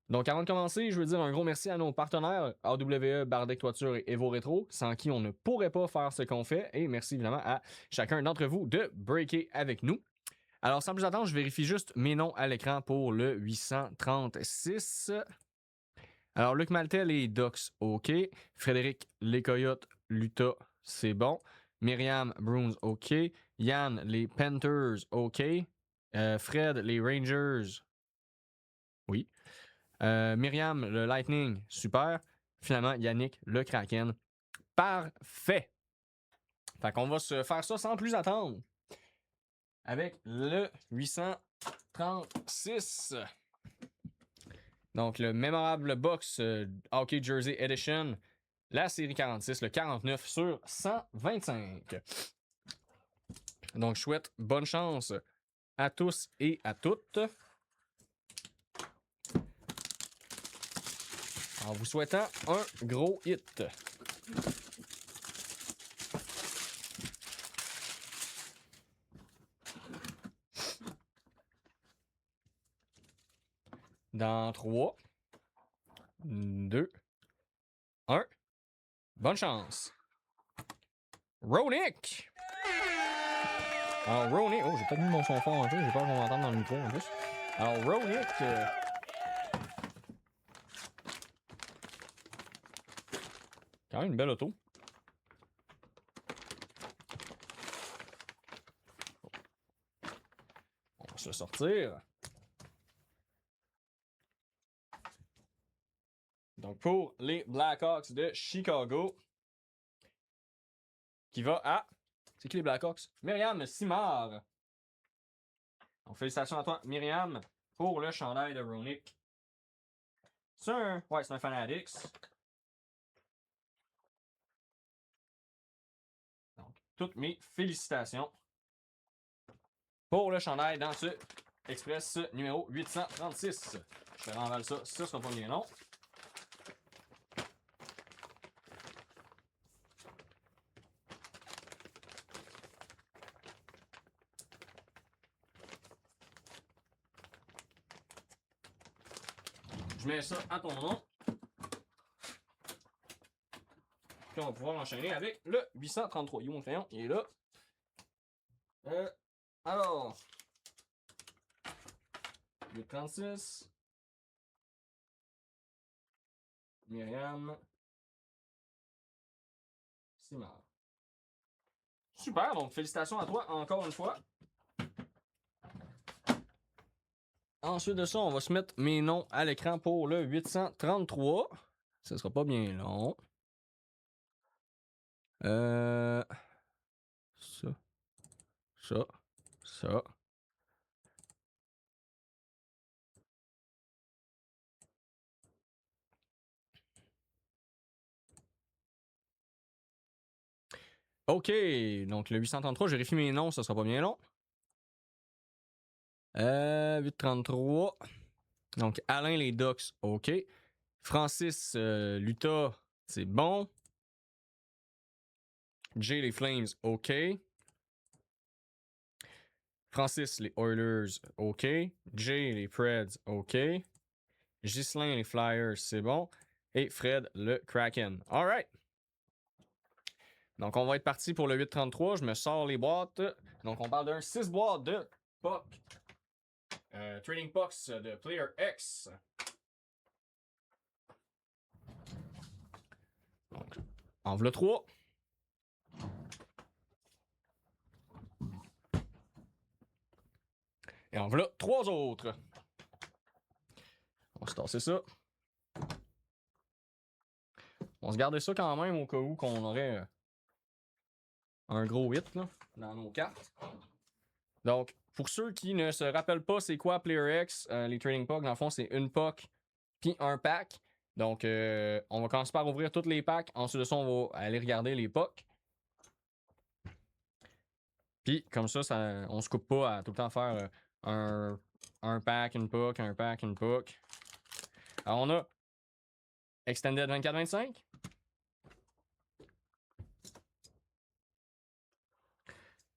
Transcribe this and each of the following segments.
Donc, avant de commencer, je veux dire un gros merci à nos partenaires AWE, Bardec Toiture et Evo Retro, sans qui on ne pourrait pas faire ce qu'on fait. Et merci évidemment à chacun d'entre vous de breaker avec nous. Alors, sans plus attendre, je vérifie juste mes noms à l'écran pour le 836. Alors, Luc Maltel et Dox, OK. Frédéric Les Coyotes, Luta, c'est bon. Myriam Bruins, OK. Yann, les Panthers, OK. Fred, les Rangers, oui. Myriam, le Lightning, super. Finalement, Yannick, le Kraken, parfait. Fait qu'on va se faire ça sans plus attendre. Avec le 836. Donc, le mémorable box Hockey Jersey Edition, la série 46, le 49 sur 125. Donc, je souhaite bonne chance à tous et à toutes. En vous souhaitant un gros hit. Dans 3, 2, 1. Bonne chance. Ronick! Alors, Ronick. Oh, j'ai peut-être mis mon son fort un peu. J'ai peur qu'on m'entende dans le micro en plus. Alors, Ronick. Quand même une belle auto. On va se le sortir. Donc, pour les Blackhawks de Chicago, qui va à... C'est qui les Blackhawks? Myriam Simard. Donc, félicitations à toi, Myriam, pour le chandail de Ronick. C'est un... Ouais, c'est un Fanatics. Donc, toutes mes félicitations pour le chandail dans ce Express numéro 836. Je te renvale ça, ça sera pas bien long. Je mets ça à ton nom. Puis on va pouvoir enchaîner avec le 833. You, mon crayon, il est là. Alors, 836. Myriam. Simard. Super, donc félicitations à toi encore une fois. Ensuite de ça, on va se mettre mes noms à l'écran pour le 833. Ce sera pas bien long. Ça. OK, donc le 833, je vérifie mes noms, ça sera pas bien long. 833. Donc Alain les Ducks, OK. Francis Luta, c'est bon. Jay les Flames, OK. Francis les Oilers, OK. Jay les Preds, OK. Ghislain les Flyers, c'est bon. Et Fred le Kraken. All right. Donc, on va être parti pour le 833. Je me sors les boîtes. Donc, on parle d'un 6 boîtes de puck. Trading Pucks de Player X. Donc, en voilà 3. Et en voilà 3 autres. On va se tasser ça. On se garder ça quand même au cas où qu'on aurait un gros hit là, dans nos cartes. Donc, pour ceux qui ne se rappellent pas c'est quoi Player X, les Trading Pucks, dans le fond, c'est une puck puis un pack. Donc, on va commencer par ouvrir tous les packs. Ensuite de ça, on va aller regarder les pucks. Puis, comme ça, on se coupe pas à tout le temps faire un pack, une puck, un pack, une puck. Alors, on a Extended 24-25.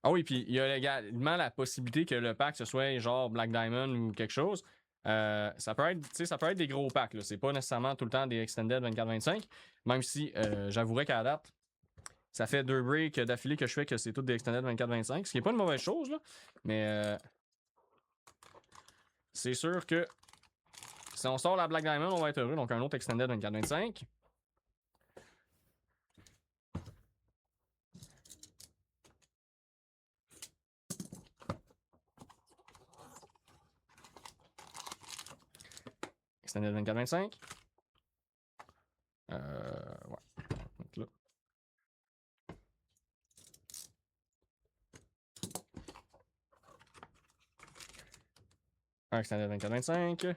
Ah oui, puis il y a également la possibilité que le pack, ce soit genre Black Diamond ou quelque chose. Ça peut être des gros packs. C'est pas nécessairement tout le temps des Extended 24-25. Même si j'avouerais qu'à la date, ça fait 2 breaks d'affilée que je fais que c'est tout des Extended 24-25. Ce qui n'est pas une mauvaise chose, là. Mais c'est sûr que si on sort la Black Diamond, on va être heureux. Donc un autre Extended 24-25. Extended 24-25. Ouais. Donc là. Un Extended 24-25.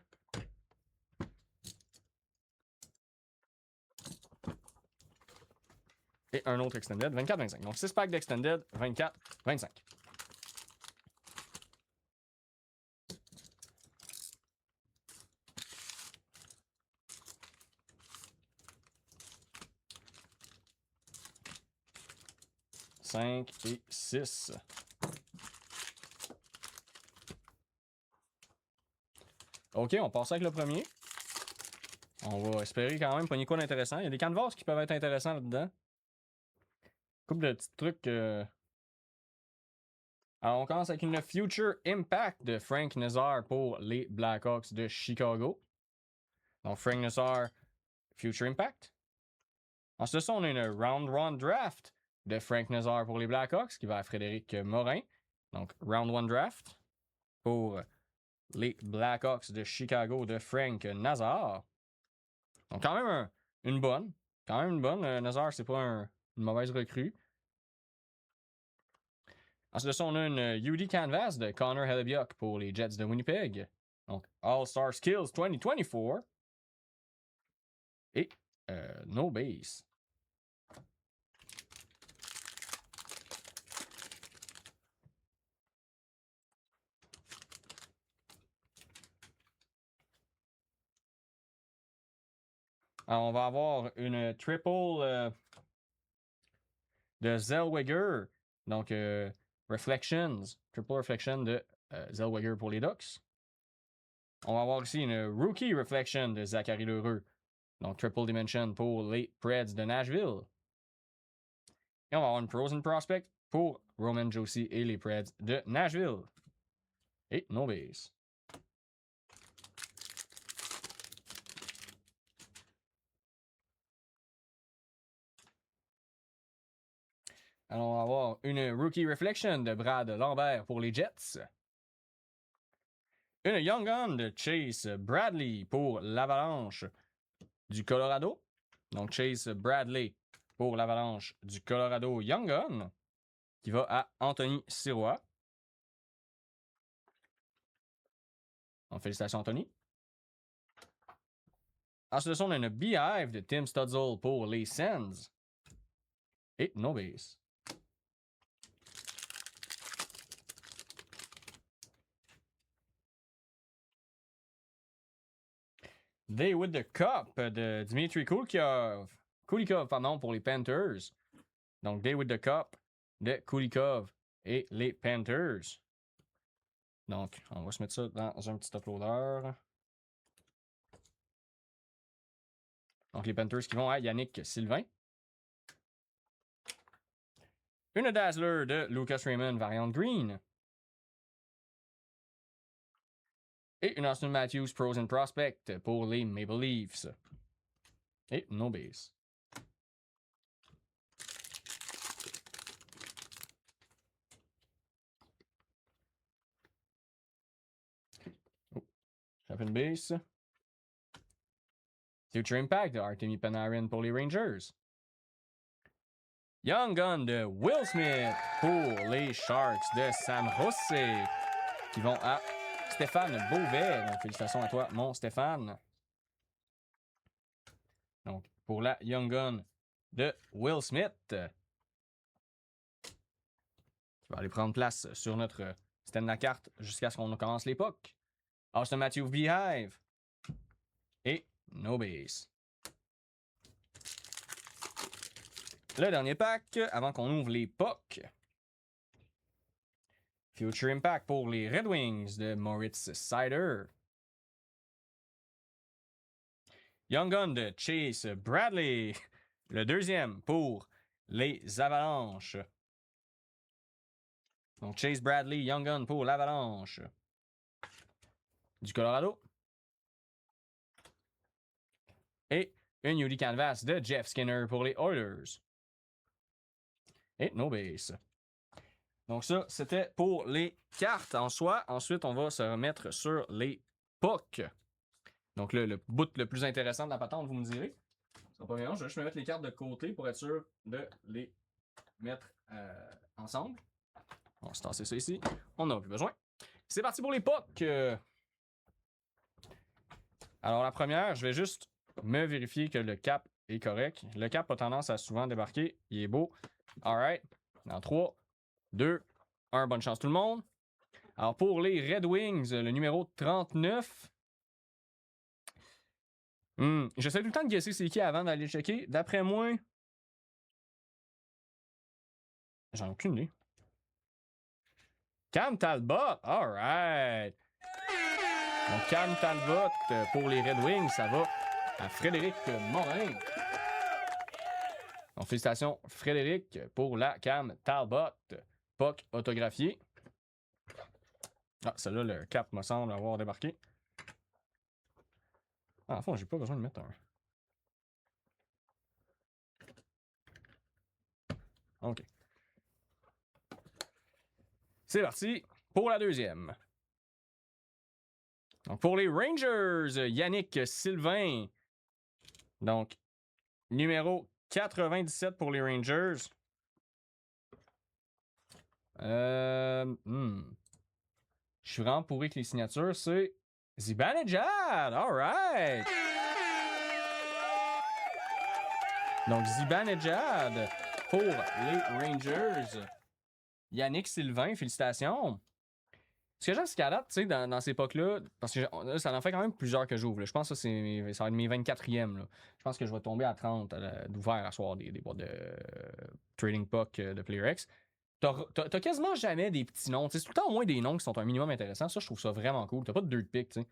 Et un autre Extended 24-25. Donc 6 packs d'Extended 24-25. Cinq et 6. Ok, on passe avec le premier. On va espérer quand même pogner quoi d'intéressant. Il y a des canvas qui peuvent être intéressants là-dedans. Couple de petits trucs. Alors, on commence avec une Future Impact de Frank Nazar pour les Blackhawks de Chicago. Donc, Frank Nazar, Future Impact. Ensuite de ça, on a une Round 1 Draft de Frank Nazar pour les Blackhawks qui va à Frédéric Morin. Donc, Round 1 Draft pour les Blackhawks de Chicago de Frank Nazar. Donc, quand même une bonne. Quand même une bonne. Nazar, c'est pas une mauvaise recrue. Ensuite de ça, on a une UD Canvas de Connor Hellebuyck pour les Jets de Winnipeg. Donc, All-Star Skills 2024. Et No Base. Alors, on va avoir une triple de Zellweger. Donc, Reflections. Triple Reflection de Zellweger pour les Ducks. On va avoir ici une Rookie Reflection de Zachary Lheureux. Donc, Triple Dimension pour les Preds de Nashville. Et on va avoir une Frozen Prospect pour Roman Josi et les Preds de Nashville. Et No Base. Alors, on va avoir une Rookie Reflection de Brad Lambert pour les Jets. Une Young Gun de Chase Bradley pour l'Avalanche du Colorado. Donc, Chase Bradley pour l'Avalanche du Colorado Young Gun, qui va à Anthony Sirois. Donc, félicitations, Anthony. Ensuite de ça, on a une Beehive de Tim Stutzel pour les Sens. Et No Base. They with the Cup de Dmitry Kulikov, pardon, pour les Panthers. Donc, Day with the Cup de Kulikov et les Panthers. Donc, on va se mettre ça dans un petit uploader. Donc, les Panthers qui vont à Yannick Sylvain. Une Dazzler de Lucas Raymond, variante green. Et une Austin Matthews Frozen Prospect pour les Maple Leafs. Et No Base. Oh, j'avais une base. Future Impact de Artemi Panarin pour les Rangers. Young Gun de Will Smith pour les Sharks de San Jose qui vont à Stéphane Beauvais. Donc, félicitations à toi, mon Stéphane. Donc, pour la Young Gun de Will Smith, qui va aller prendre place sur notre stand de la carte jusqu'à ce qu'on commence l'époque. Austin Matthews Beehive et No Base. Le dernier pack, avant qu'on ouvre les pucks. Future Impact pour les Red Wings de Moritz Seider. Young Gun de Chase Bradley. Le deuxième pour les Avalanches. Donc, Chase Bradley, Young Gun pour l'Avalanche. Du Colorado. Et une Yuli Canvas de Jeff Skinner pour les Oilers. Et no base. Donc ça, c'était pour les cartes en soi. Ensuite, on va se remettre sur les pucks. Donc là, le bout le plus intéressant de la patente, vous me direz. Ça va pas bien, je vais juste me mettre les cartes de côté pour être sûr de les mettre ensemble. On va se tasser ça ici. On n'en a plus besoin. C'est parti pour les pucks. Alors la première, je vais juste me vérifier que le cap est correct. Le cap a tendance à souvent débarquer. Il est beau. Alright. Dans 3, 2, 1. Bonne chance tout le monde. Alors pour les Red Wings, le numéro 39. J'essaie tout le temps de guesser c'est qui avant d'aller checker. D'après moi, j'en ai aucune idée. Cam Talbot. Alright. Donc Cam Talbot pour les Red Wings, ça va à Frédéric Morin. Donc, félicitations, Frédéric, pour la Cam Talbot. Puck autographié. Ah, celle-là, le cap me semble avoir débarqué. Ah, en fond, j'ai pas besoin de mettre un. OK. C'est parti pour la deuxième. Donc, pour les Rangers, Yannick Sylvain. Donc, numéro 97 pour les Rangers. Je suis vraiment pourri avec les signatures. C'est Zibanejad. All right. Donc, Zibanejad pour les Rangers. Yannick Sylvain, félicitations. Ce que j'aime, c'est qu'à date, tu sais, dans ces époques-là, parce que ça en fait quand même plusieurs que j'ouvre. Je pense que ça va être mes 24e. Là. Je pense que je vais tomber à 30 d'ouvert à soir des boîtes de Trading Puck de PlayerX. T'as quasiment jamais des petits noms. C'est tout le temps au moins des noms qui sont un minimum intéressants. Ça, je trouve ça vraiment cool. T'as pas de dirt pick, tu sais.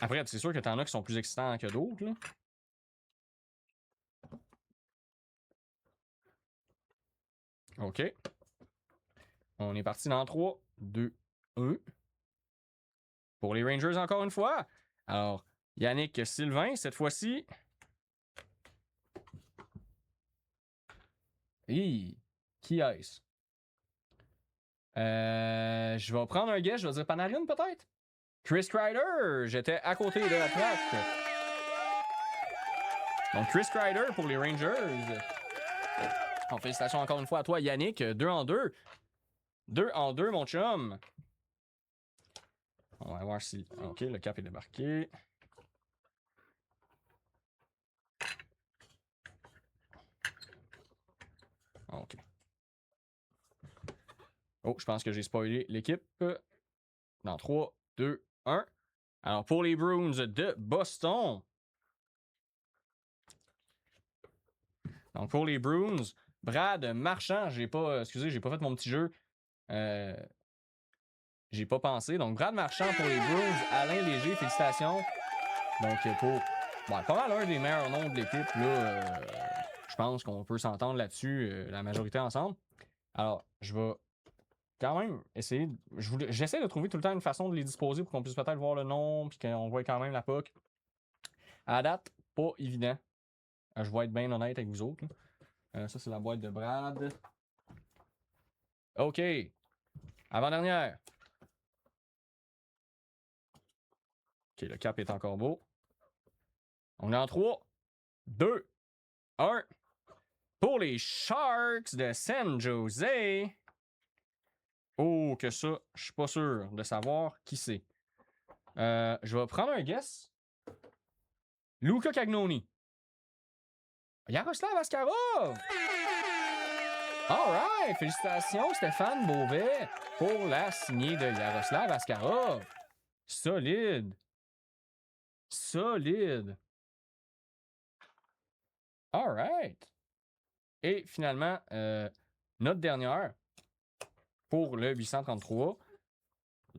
Après, c'est sûr que t'en as qui sont plus excitants que d'autres. Là. OK. On est parti dans 3, 2, 1. Pour les Rangers, encore une fois. Alors, Yannick Sylvain, cette fois-ci. Hi, qui est-ce? Je vais prendre un guess, je vais dire Panarin peut-être? Chris Kreider, j'étais à côté de la traque. Donc Chris Kreider pour les Rangers. Bon, félicitations encore une fois à toi Yannick, 2 en 2. 2 en 2 mon chum. On va voir si... OK, le cap est débarqué. OK. Oh, je pense que j'ai spoilé l'équipe. Dans 3, 2, 1. Alors, pour les Bruins de Boston. Donc, pour les Bruins, Brad Marchand, j'ai pas fait mon petit jeu. J'ai pas pensé. Donc, Brad Marchand pour les Bruins. Alain Léger, félicitations. Donc, pour pas mal un des meilleurs noms de l'équipe, là, je pense qu'on peut s'entendre là-dessus, la majorité ensemble. Alors, je vais quand même essayer. J'essaie de trouver tout le temps une façon de les disposer pour qu'on puisse peut-être voir le nom puis qu'on voit quand même la puck. À date, pas évident. Je vais être bien honnête avec vous autres. Ça, c'est la boîte de Brad. OK. Avant-dernière. OK, le cap est encore beau. On est en 3, 2, 1. Pour les Sharks de San Jose. Oh, que ça, je suis pas sûr de savoir qui c'est. Je vais prendre un guess. Luca Cagnoni. Yaroslav Askarov! Alright! Félicitations, Stéphane Beauvais, pour la signée de Yaroslav Askarov. Solide. Solide. Alright. Et finalement, notre dernière pour le 833.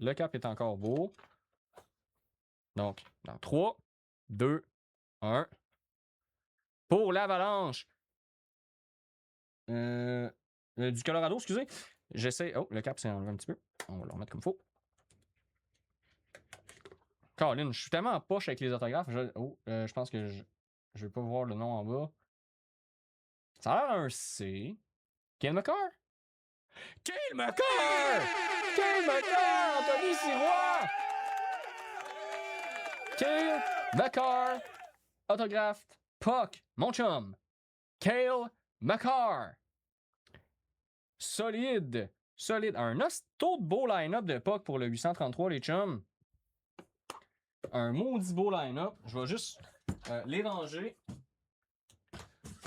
Le cap est encore beau. Donc, dans 3, 2, 1. Pour l'Avalanche. Du Colorado, excusez. J'essaie. Oh, le cap s'est enlevé un petit peu. On va le remettre comme il faut. Colin, je suis tellement en poche avec les autographes. Je pense que je vais pas voir le nom en bas. Ça a l'air un C. Cale Makar? Cale Makar! Cale Makar! Anthony Sirois! Cale Makar! Autographe Puck, mon chum. Cale Makar. Solide. Solide. Un taux de beau line-up de Puck pour le 833, les chums. Un maudit beau line-up. Je vais juste les ranger.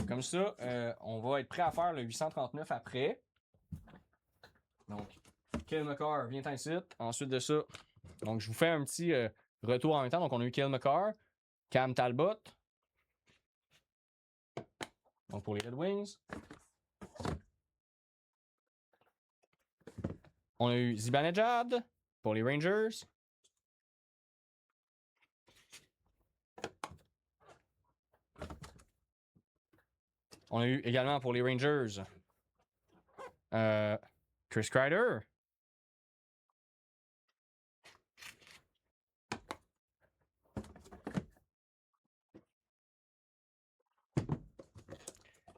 Comme ça, on va être prêt à faire le 839 après. Donc, Cale Makar vient ici. Ensuite de ça, donc je vous fais un petit retour en même temps. Donc, on a eu Cale Makar, Cam Talbot. Donc, pour les Red Wings. On a eu Zibanejad pour les Rangers. On a eu également pour les Rangers Chris Kreider.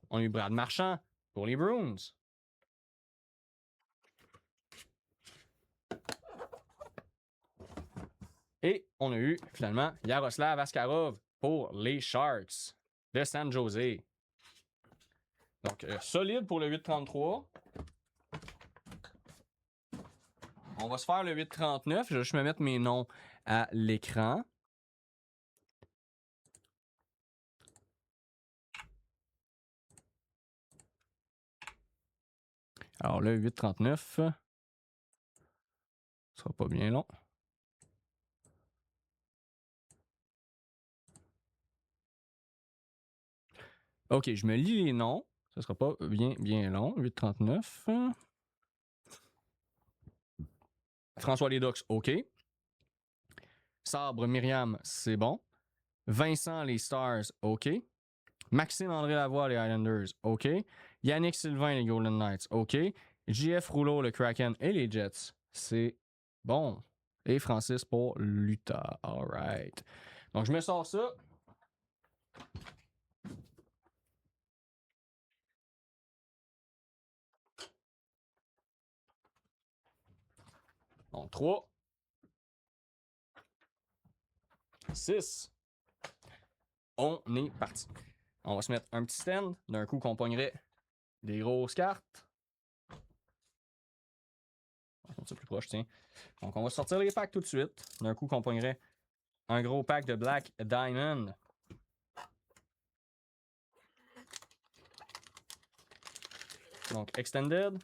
On a eu Brad Marchand pour les Bruins. Et on a eu finalement Yaroslav Askarov pour les Sharks de San Jose. Donc, solide pour le 8-33. On va se faire le 8-39. Je vais juste me mettre mes noms à l'écran. Alors, le 8-39. Ce sera pas bien long. OK, je me lis les noms. Ce sera pas bien long. 8-39. François Ledoux, OK. Sabre Myriam, c'est bon. Vincent, les Stars, OK. Maxime André Lavoie, les Islanders, OK. Yannick Sylvain, les Golden Knights, OK. JF Rouleau, le Kraken et les Jets, c'est bon. Et Francis pour l'Utah, alright. Donc, je me sors ça. Donc, 3, 6. On est parti. On va se mettre un petit stand. D'un coup, qu'on pognerait des grosses cartes. On va mettre ça plus proche, tiens. Donc, on va sortir les packs tout de suite. D'un coup, qu'on pognerait un gros pack de Black Diamond. Donc, Extended.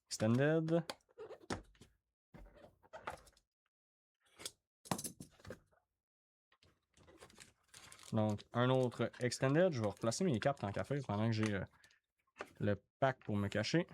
Extended. Donc, un autre Extended. Je vais replacer mes cartes en café pendant que j'ai le pack pour me cacher.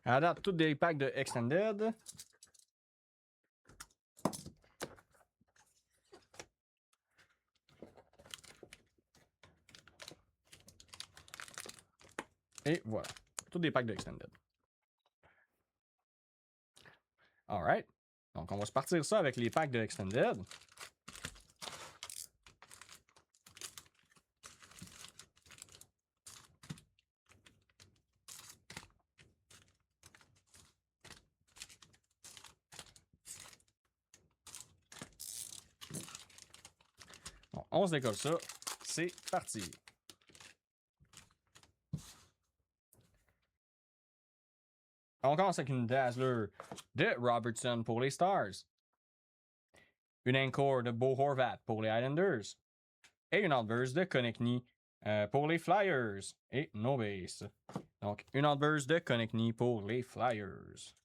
À date, tous des packs de Extended. Et voilà. Tous des packs de Extended. Alright. Donc, on va se partir ça avec les packs de Extended. on se décolle ça. C'est parti. On commence avec une Dazzler de Robertson pour les Stars. Une Encore de Bo Horvat pour les Islanders. Et une Outburst de Konechny pour les Flyers. Et no base. Donc, une Outburst de Konechny pour les Flyers.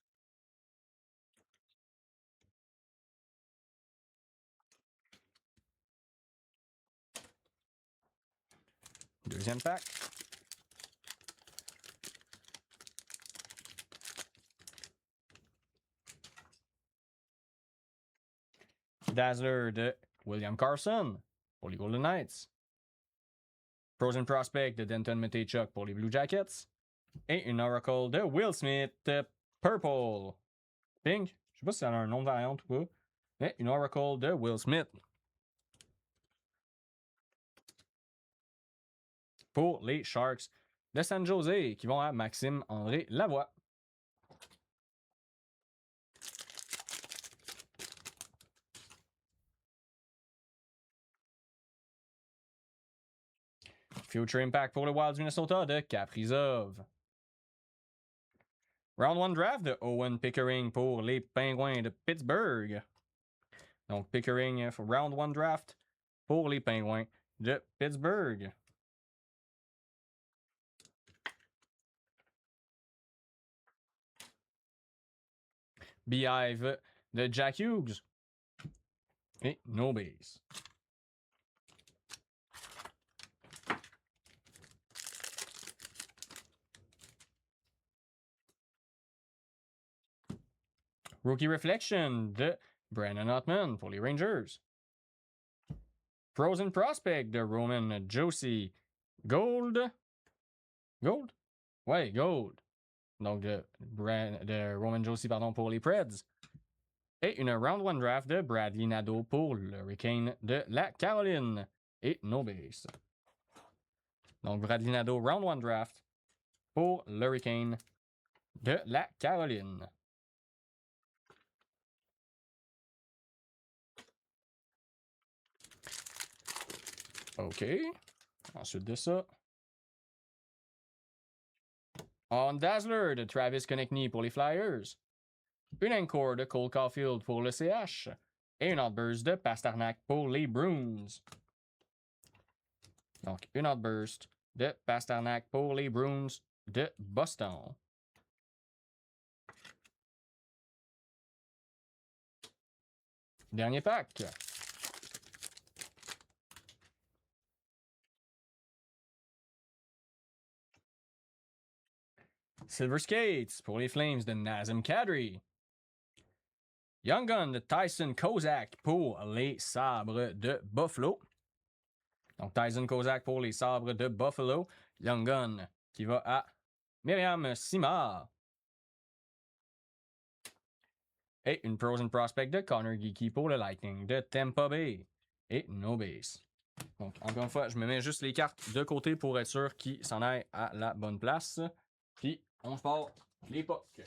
Deuxième pack. Dazzler de William Carlson pour les Golden Knights. Frozen Prospect de Denton Mateychuk pour les Blue Jackets. Et une Oracle de Will Smith Purple. Pink. Je sais pas si elle a un nom de variante ou pas. Mais une Oracle de Will Smith. Pour les Sharks de San Jose qui vont à Maxime-André Lavoie. Future Impact pour le Wild du Minnesota de Kaprizov. Round 1 Draft de Owen Pickering pour les Pingouins de Pittsburgh. Donc Pickering, Round 1 Draft pour les Pingouins de Pittsburgh. Beehive de Jack Hughes. Et no base. Rookie Reflection de Brandon Ottman pour les Rangers. Frozen Prospect de Roman Josi. Gold. Gold? Ouais, Gold. Donc de Roman Josi, pardon, pour les Preds. Et une Round 1 Draft de Bradley Nadeau pour le Hurricane de la Caroline. Et no base. Donc Bradley Nadeau, Round 1 Draft pour l'Hurricane de la Caroline. OK. Ensuite de ça. On Dazzler de Travis Konechny pour les Flyers. Une Encore de Cole Caulfield pour le CH. Et une Outburst de Pasternak pour les Bruins. Donc, une Outburst de Pasternak pour les Bruins de Boston. Dernier pack. Silver Skates pour les Flames de Nazem Kadri. Young Gun de Tyson Kozak pour les Sabres de Buffalo. Donc Tyson Kozak pour les Sabres de Buffalo. Young Gun qui va à Myriam Simard. Et une Frozen Prospect de Connor Geeky pour le Lightning de Tampa Bay. Et no base. Donc, encore une fois, je me mets juste les cartes de côté pour être sûr qu'ils s'en aillent à la bonne place. Puis, on se part les pucks.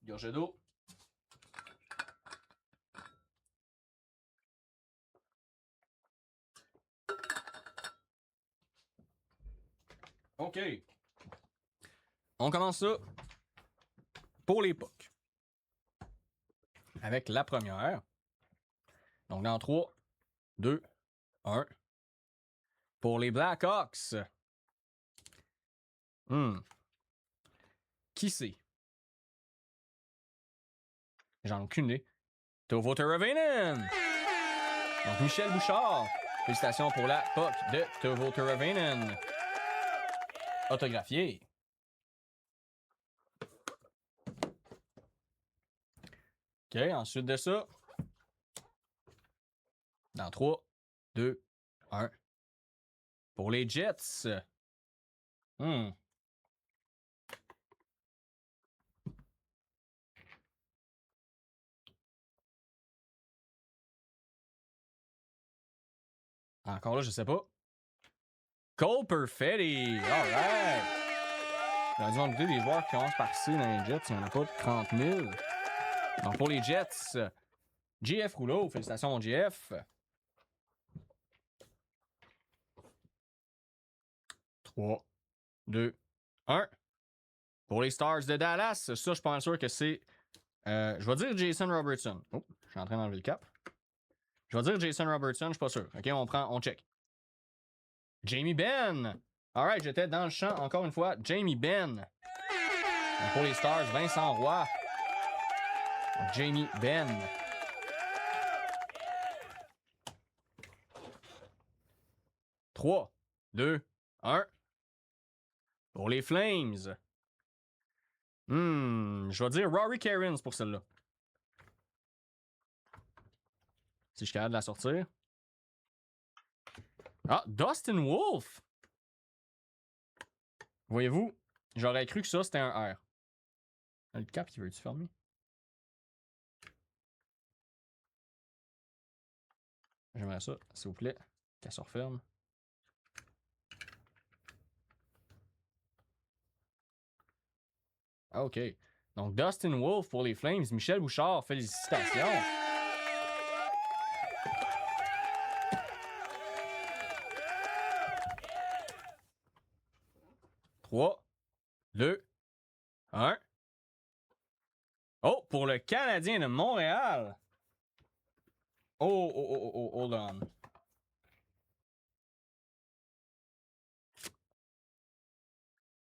Gorgée d'eau. OK. On commence ça pour les pucks. Avec la première. Donc, dans 3, 2, 1. Pour les Blackhawks. Qui c'est? J'en ai aucune idée. Teuvo Teravainen! Donc, Michel Bouchard. Félicitations pour la puck de Teuvo Teravainen. Autographié. OK, ensuite de ça. Dans 3, 2, 1. Pour les Jets. Encore là, je sais pas. Cole Perfetti! Alright! J'aurais dû en douter des joueurs qui commencent par C dans les Jets. Il n'y en a pas de 30 000. Donc, pour les Jets, JF Rouleau. Félicitations, mon JF. 3, 2, 1. Pour les Stars de Dallas, ça, je suis pas sûr que c'est... je vais dire Jason Robertson. Oh, je suis en train d'enlever le cap. Je vais dire Jason Robertson, je suis pas sûr. OK, on check. Jamie Benn. Alright, j'étais dans le champ encore une fois. Jamie Benn. Donc pour les Stars, Vincent Roy. Donc Jamie Benn. « 3, 2, 1. Pour les Flames. Je vais dire Rory Cairns pour celle-là. Si je suis capable de la sortir. Ah, Dustin Wolf! Voyez-vous, j'aurais cru que ça, c'était un R. Le cap, il veut-tu fermer? J'aimerais ça, s'il vous plaît, qu'elle se referme. OK. Donc, Dustin Wolf pour les Flames. Michel Bouchard, félicitations! « 3, 2, 1. Oh, pour le Canadien de Montréal! Oh, hold on.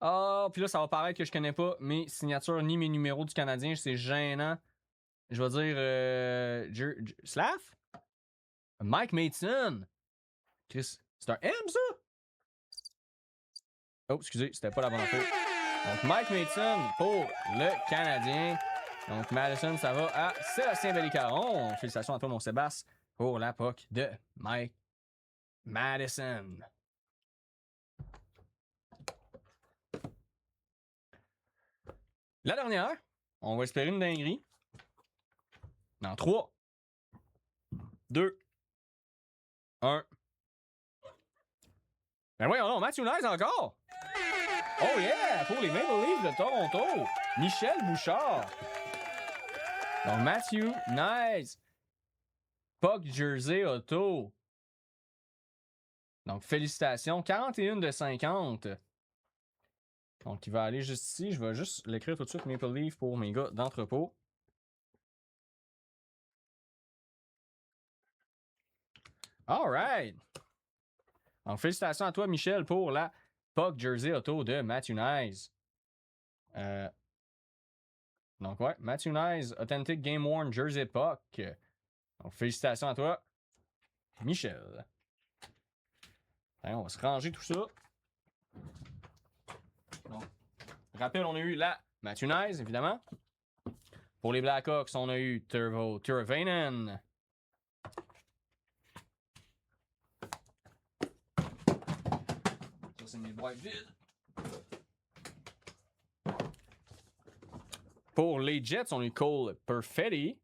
Ah, puis là, ça va paraître que je connais pas mes signatures ni mes numéros du Canadien. C'est gênant. Je vais dire... Slav? Mike Mason. Chris, c'est un M, ça? Oh, excusez, c'était pas la bonne affaire. Donc, Mike Mason pour le Canadien. Donc, Madison, ça va à Sébastien Bellicaron. Félicitations à toi, mon Sébastien, pour la POC de Mike Madison. La dernière, on va espérer une dinguerie. Dans 3, 2, 1. Ben voyons non, Matthew Knies encore! Oh yeah! Pour les Maple Leafs de Toronto, Michel Bouchard. Donc Matthew Knies. Puck Jersey Auto. Donc félicitations. 41 de 50. Donc il va aller juste ici. Je vais juste l'écrire tout de suite Maple Leaf pour mes gars d'entrepôt. Alright! Donc félicitations à toi, Michel, pour la Puck Jersey Auto de Matthew Knies. Donc ouais, Matthew Knies, Authentic Game Worn Jersey Puck. Donc félicitations à toi, Michel. Allez, on va se ranger tout ça. Donc, rappel, on a eu la Matthew Knies, évidemment. Pour les Blackhawks, on a eu Turvo Teravainen. Ça, c'est mes boîtes vides. Pour les Jets, on a eu Cole Perfetti.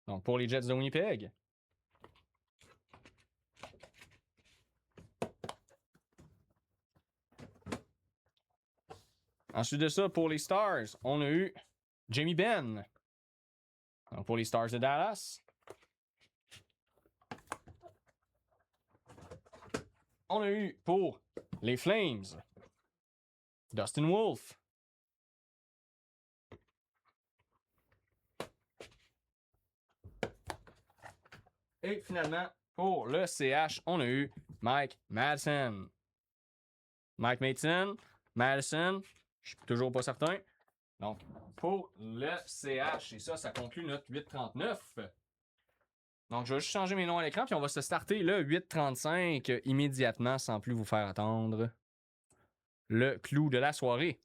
Donc, pour les Jets de Winnipeg. Ensuite de ça, pour les Stars, on a eu Jamie Benn. Donc, pour les Stars de Dallas. On a eu pour les Flames Dustin Wolf. Et finalement, pour le CH, on a eu Mike Madison. Mike Madison, je suis toujours pas certain. Donc, pour le CH, et ça conclut notre 839. Donc, je vais juste changer mes noms à l'écran, puis on va se starter le 835 immédiatement, sans plus vous faire attendre. Le clou de la soirée.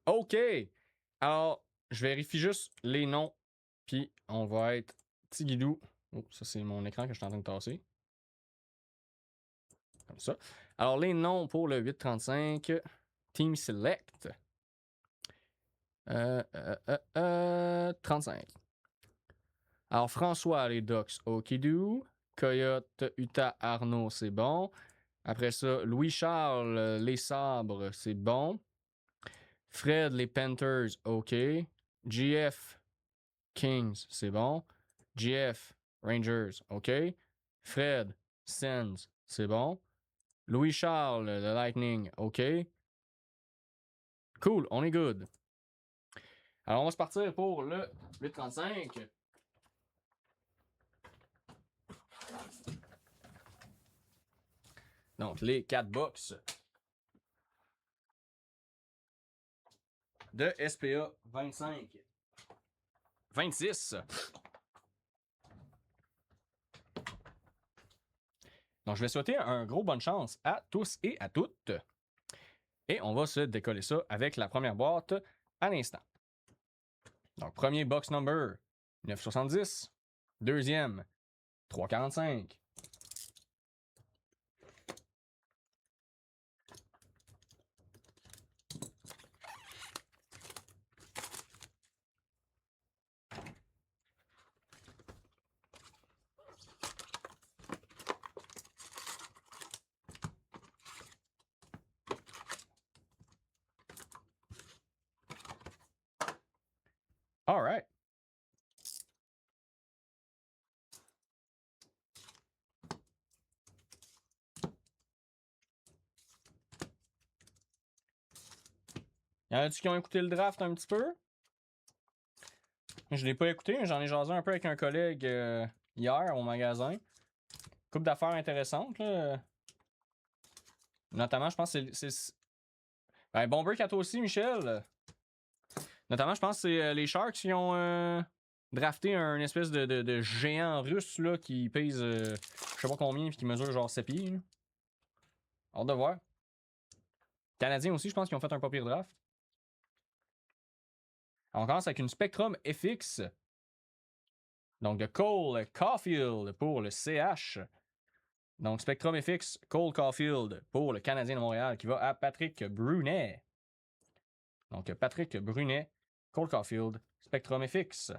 OK. Alors, je vérifie juste les noms, puis on va être Tigidou. Oh, ça, c'est mon écran que je suis en train de tasser. Comme ça. Alors, les noms pour le 835, Team Select. 35. Alors, François, les Ducks, Okidou. Coyote, Utah, Arnaud, c'est bon. Après ça, Louis-Charles, les Sabres, c'est bon. Fred, les Panthers, OK. GF, Kings, c'est bon. GF, Rangers, OK. Fred, Sens, c'est bon. Louis-Charles, le Lightning, OK. Cool, on est good. Alors, on va se partir pour le 835. Donc, les 4 box de SPA 25. 26. Donc, je vais souhaiter un gros bonne chance à tous et à toutes. Et on va se décoller ça avec la première boîte à l'instant. Donc, premier box number 970. Deuxième 345. All right. Y en a-tu qui ont écouté le draft un petit peu? Je l'ai pas écouté, mais j'en ai jasé un peu avec un collègue hier au magasin. Couple d'affaires intéressantes, là. Notamment, je pense que c'est. Ben, bon break à toi aussi, Michel. Notamment, je pense que c'est les Sharks qui ont drafté un espèce de géant russe là, qui pèse je sais pas combien et qui mesure genre 7 pieds. Là. Hâte de voir. Canadiens aussi, je pense qu'ils ont fait un pas pire draft. Alors, on commence avec une Spectrum FX. Donc de Cole Caulfield pour le CH. Donc Spectrum FX, Cole Caulfield pour le Canadien de Montréal qui va à Patrick Brunet. Donc Patrick Brunet, Cole Caulfield, Spectrum FX.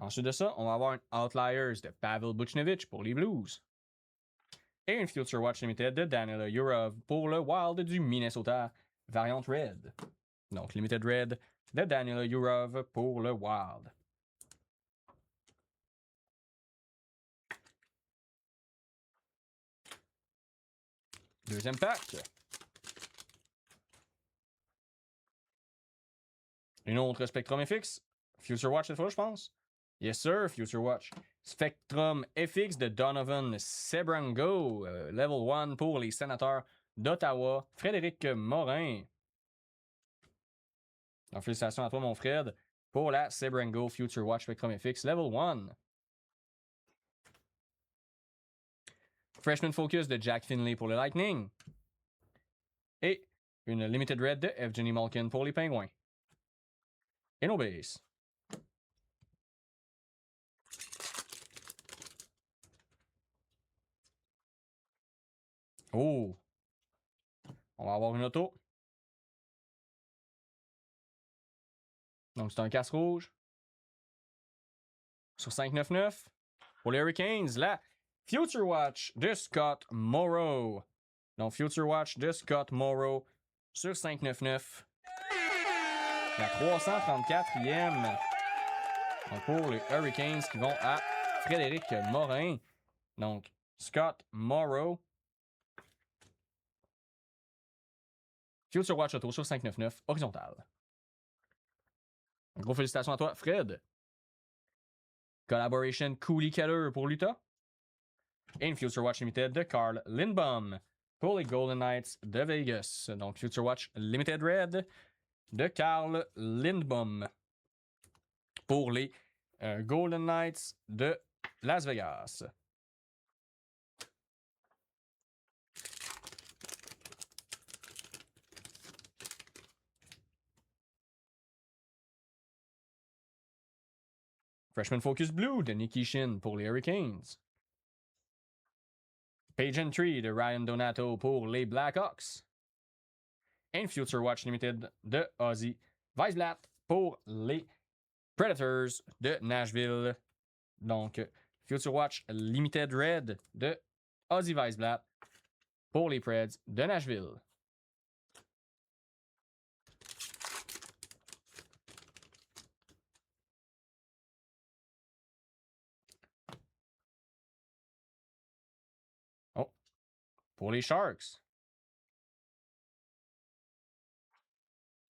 Ensuite de ça, on va avoir un Outliers de Pavel Buchnevich pour les Blues. Et une Future Watch Limited de Daniel Yurov pour le Wild du Minnesota, variante Red. Donc Limited Red de Daniel Yurov pour le Wild. Deuxième pack. Une autre Spectrum FX. Future Watch cette fois, je pense. Yes, sir, Future Watch. Spectrum FX de Donovan Sebrango, level 1 pour les sénateurs d'Ottawa. Frédéric Morin. Donc, félicitations à toi, mon Fred, pour la Sebrango Future Watch Spectrum FX level 1. Freshman Focus de Jack Finley pour le Lightning. Et une Limited Red de Evgeny Malkin pour les Pingouins. Et nos bases. Oh! On va avoir une auto. Donc, c'est un casse rouge. Sur 599. Pour les Hurricanes, la Future Watch de Scott Morrow. Donc, Future Watch de Scott Morrow sur 599. La 334e. Donc, pour les Hurricanes qui vont à Frédéric Morin. Donc, Scott Morrow. Future Watch Auto sur 599, horizontal. Un gros félicitations à toi, Fred. Collaboration Cooley Keller pour l'Utah. Et une Future Watch Limited de Carl Lindbaum pour les Golden Knights de Vegas. Donc, Future Watch Limited Red de Carl Lindbaum pour les Golden Knights de Las Vegas. Freshman Focus Blue de Nicky Shin pour les Hurricanes. Page Entry de Ryan Donato pour les Blackhawks. Et Future Watch Limited de Ozzy Weisblatt pour les Predators de Nashville. Donc, Future Watch Limited Red de Ozzy Weisblatt pour les Preds de Nashville. Oh, pour les Sharks.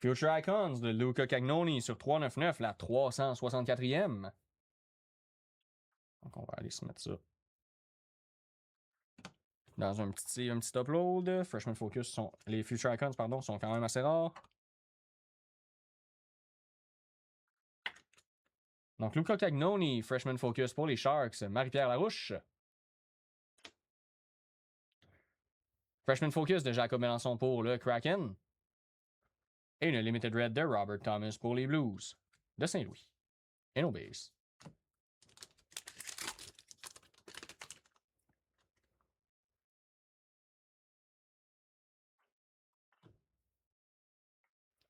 Future Icons de Luca Cagnoni sur 399, la 364e. Donc, on va aller se mettre ça dans un petit upload. Freshman Focus, les Future Icons, pardon, sont quand même assez rares. Donc, Luca Cagnoni, Freshman Focus pour les Sharks. Marie-Pierre Larouche. Freshman Focus de Jacob Mélenchon pour le Kraken. Et une Limited Red de Robert Thomas pour les Blues de Saint-Louis. Et nos bases.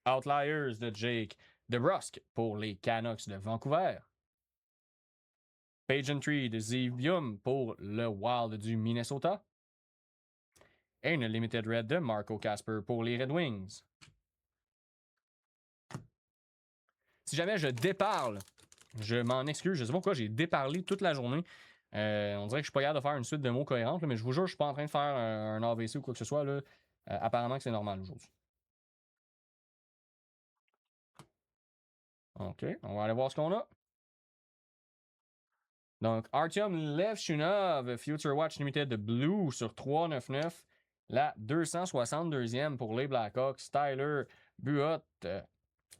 Outliers de Jake DeBrusk pour les Canucks de Vancouver. Page Entry de Zivium pour le Wild du Minnesota. Et une Limited Red de Marco Casper pour les Red Wings. Si jamais je déparle, je m'en excuse. Je sais pas pourquoi j'ai déparlé toute la journée. On dirait que je suis pas capable de faire une suite de mots cohérentes, mais je vous jure, je suis pas en train de faire un AVC ou quoi que ce soit. Là. Apparemment que c'est normal aujourd'hui. OK, on va aller voir ce qu'on a. Donc, Artyom Levchunov, Future Watch Limited de Blue sur 399. La 262e pour les Blackhawks. Tyler Buot,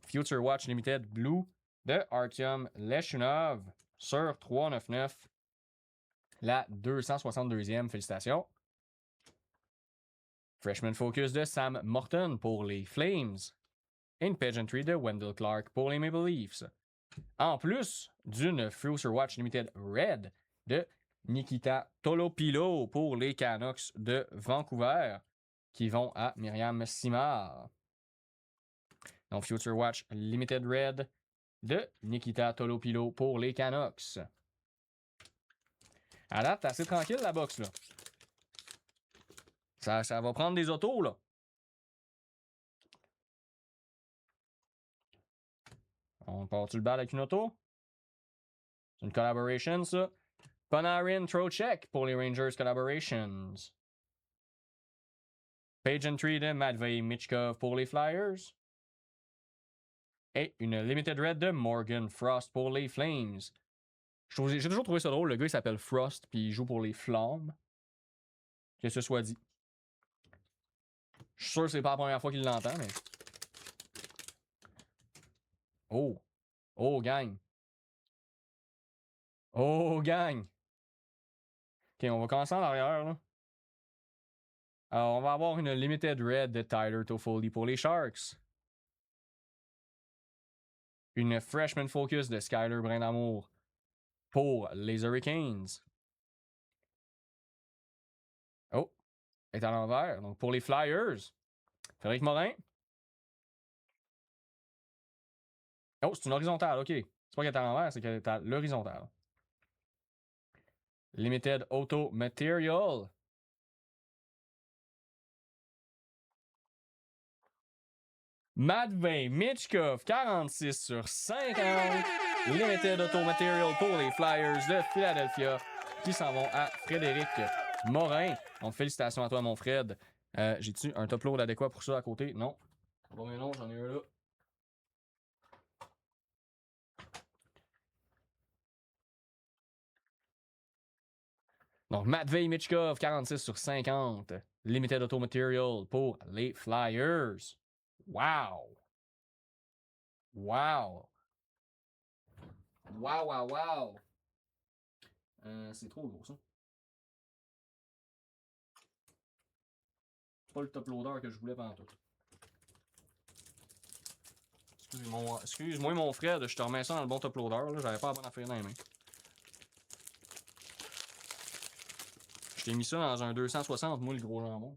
Future Watch Limited Blue de Artyom Levchunov sur 399. La 262e. Félicitations. Freshman Focus de Sam Morton pour les Flames. Et une Pageantry de Wendell Clark pour les Maple Leafs. En plus d'une Future Watch Limited Red de Nikita Tolopilo pour les Canucks de Vancouver qui vont à Myriam Simard. Donc Future Watch Limited Red de Nikita Tolopilo pour les Canucks. À date, c'est assez tranquille la box là. Ça va prendre des autos là. On part-tu le bal avec une auto? C'est une collaboration, ça. Panarin Trocheck pour les Rangers Collaborations. Page Entry de Matvei Michkov pour les Flyers. Et une Limited Red de Morgan Frost pour les Flames. J'ai toujours trouvé ça drôle. Le gars, il s'appelle Frost, puis il joue pour les Flammes. Que ce soit dit. Je suis sûr que c'est pas la première fois qu'il l'entend, mais... Oh! Oh, gang! Oh, gang! Ok, on va commencer en arrière, là. Alors, on va avoir une Limited Red de Tyler Toffoli pour les Sharks. Une Freshman Focus de Skyler Brindamour pour les Hurricanes. Oh! Elle est à l'envers. Donc, pour les Flyers, Frédéric Morin. Oh, c'est une horizontale, ok. C'est pas qu'elle est à l'envers, c'est qu'elle est à l'horizontale. Limited Auto Material. Matvei Michkov, 46 sur 50. Limited Auto Material pour les Flyers de Philadelphia qui s'en vont à Frédéric Morin. Donc, félicitations à toi, mon Fred. J'ai-tu un top load adéquat pour ça à côté? Non. Bon, non, j'en ai un là. Donc, Matvei Michkov, 46 sur 50. Limited Auto Material pour les Flyers. Wow! Wow! Wow, wow, wow! C'est trop gros, ça. C'est pas le top loader que je voulais pendant tout. Excuse-moi, mon Fred, je te remets ça dans le bon top loader. Là, j'avais pas la bonne affaire dans les mains. Je t'ai mis ça dans un 260, moi, le gros jambon.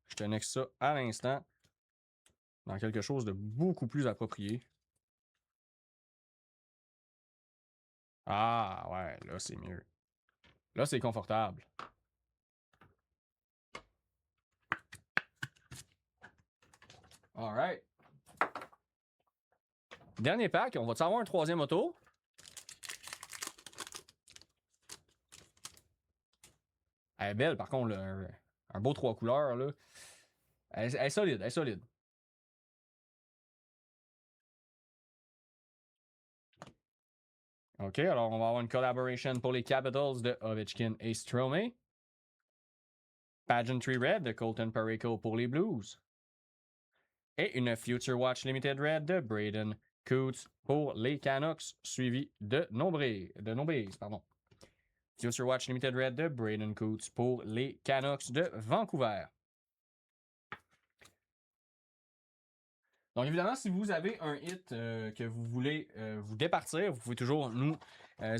Je te nexe ça à l'instant dans quelque chose de beaucoup plus approprié. Ah, ouais, là, c'est mieux. Là, c'est confortable. Alright. Dernier pack, on va-tu avoir un troisième auto? Elle est belle, par contre, là, un beau 3 couleurs, là. Elle est solide, elle est solide. OK, alors on va avoir une collaboration pour les Capitals de Ovechkin et Strome. Pageantry Red de Colton Parayko pour les Blues. Et une Future Watch Limited Red de Braden Coots pour les Canucks, suivi de Nombrils. Future Watch Limited Red de Braden Coots pour les Canucks de Vancouver. Donc évidemment, si vous avez un hit que vous voulez vous départir, vous pouvez toujours nous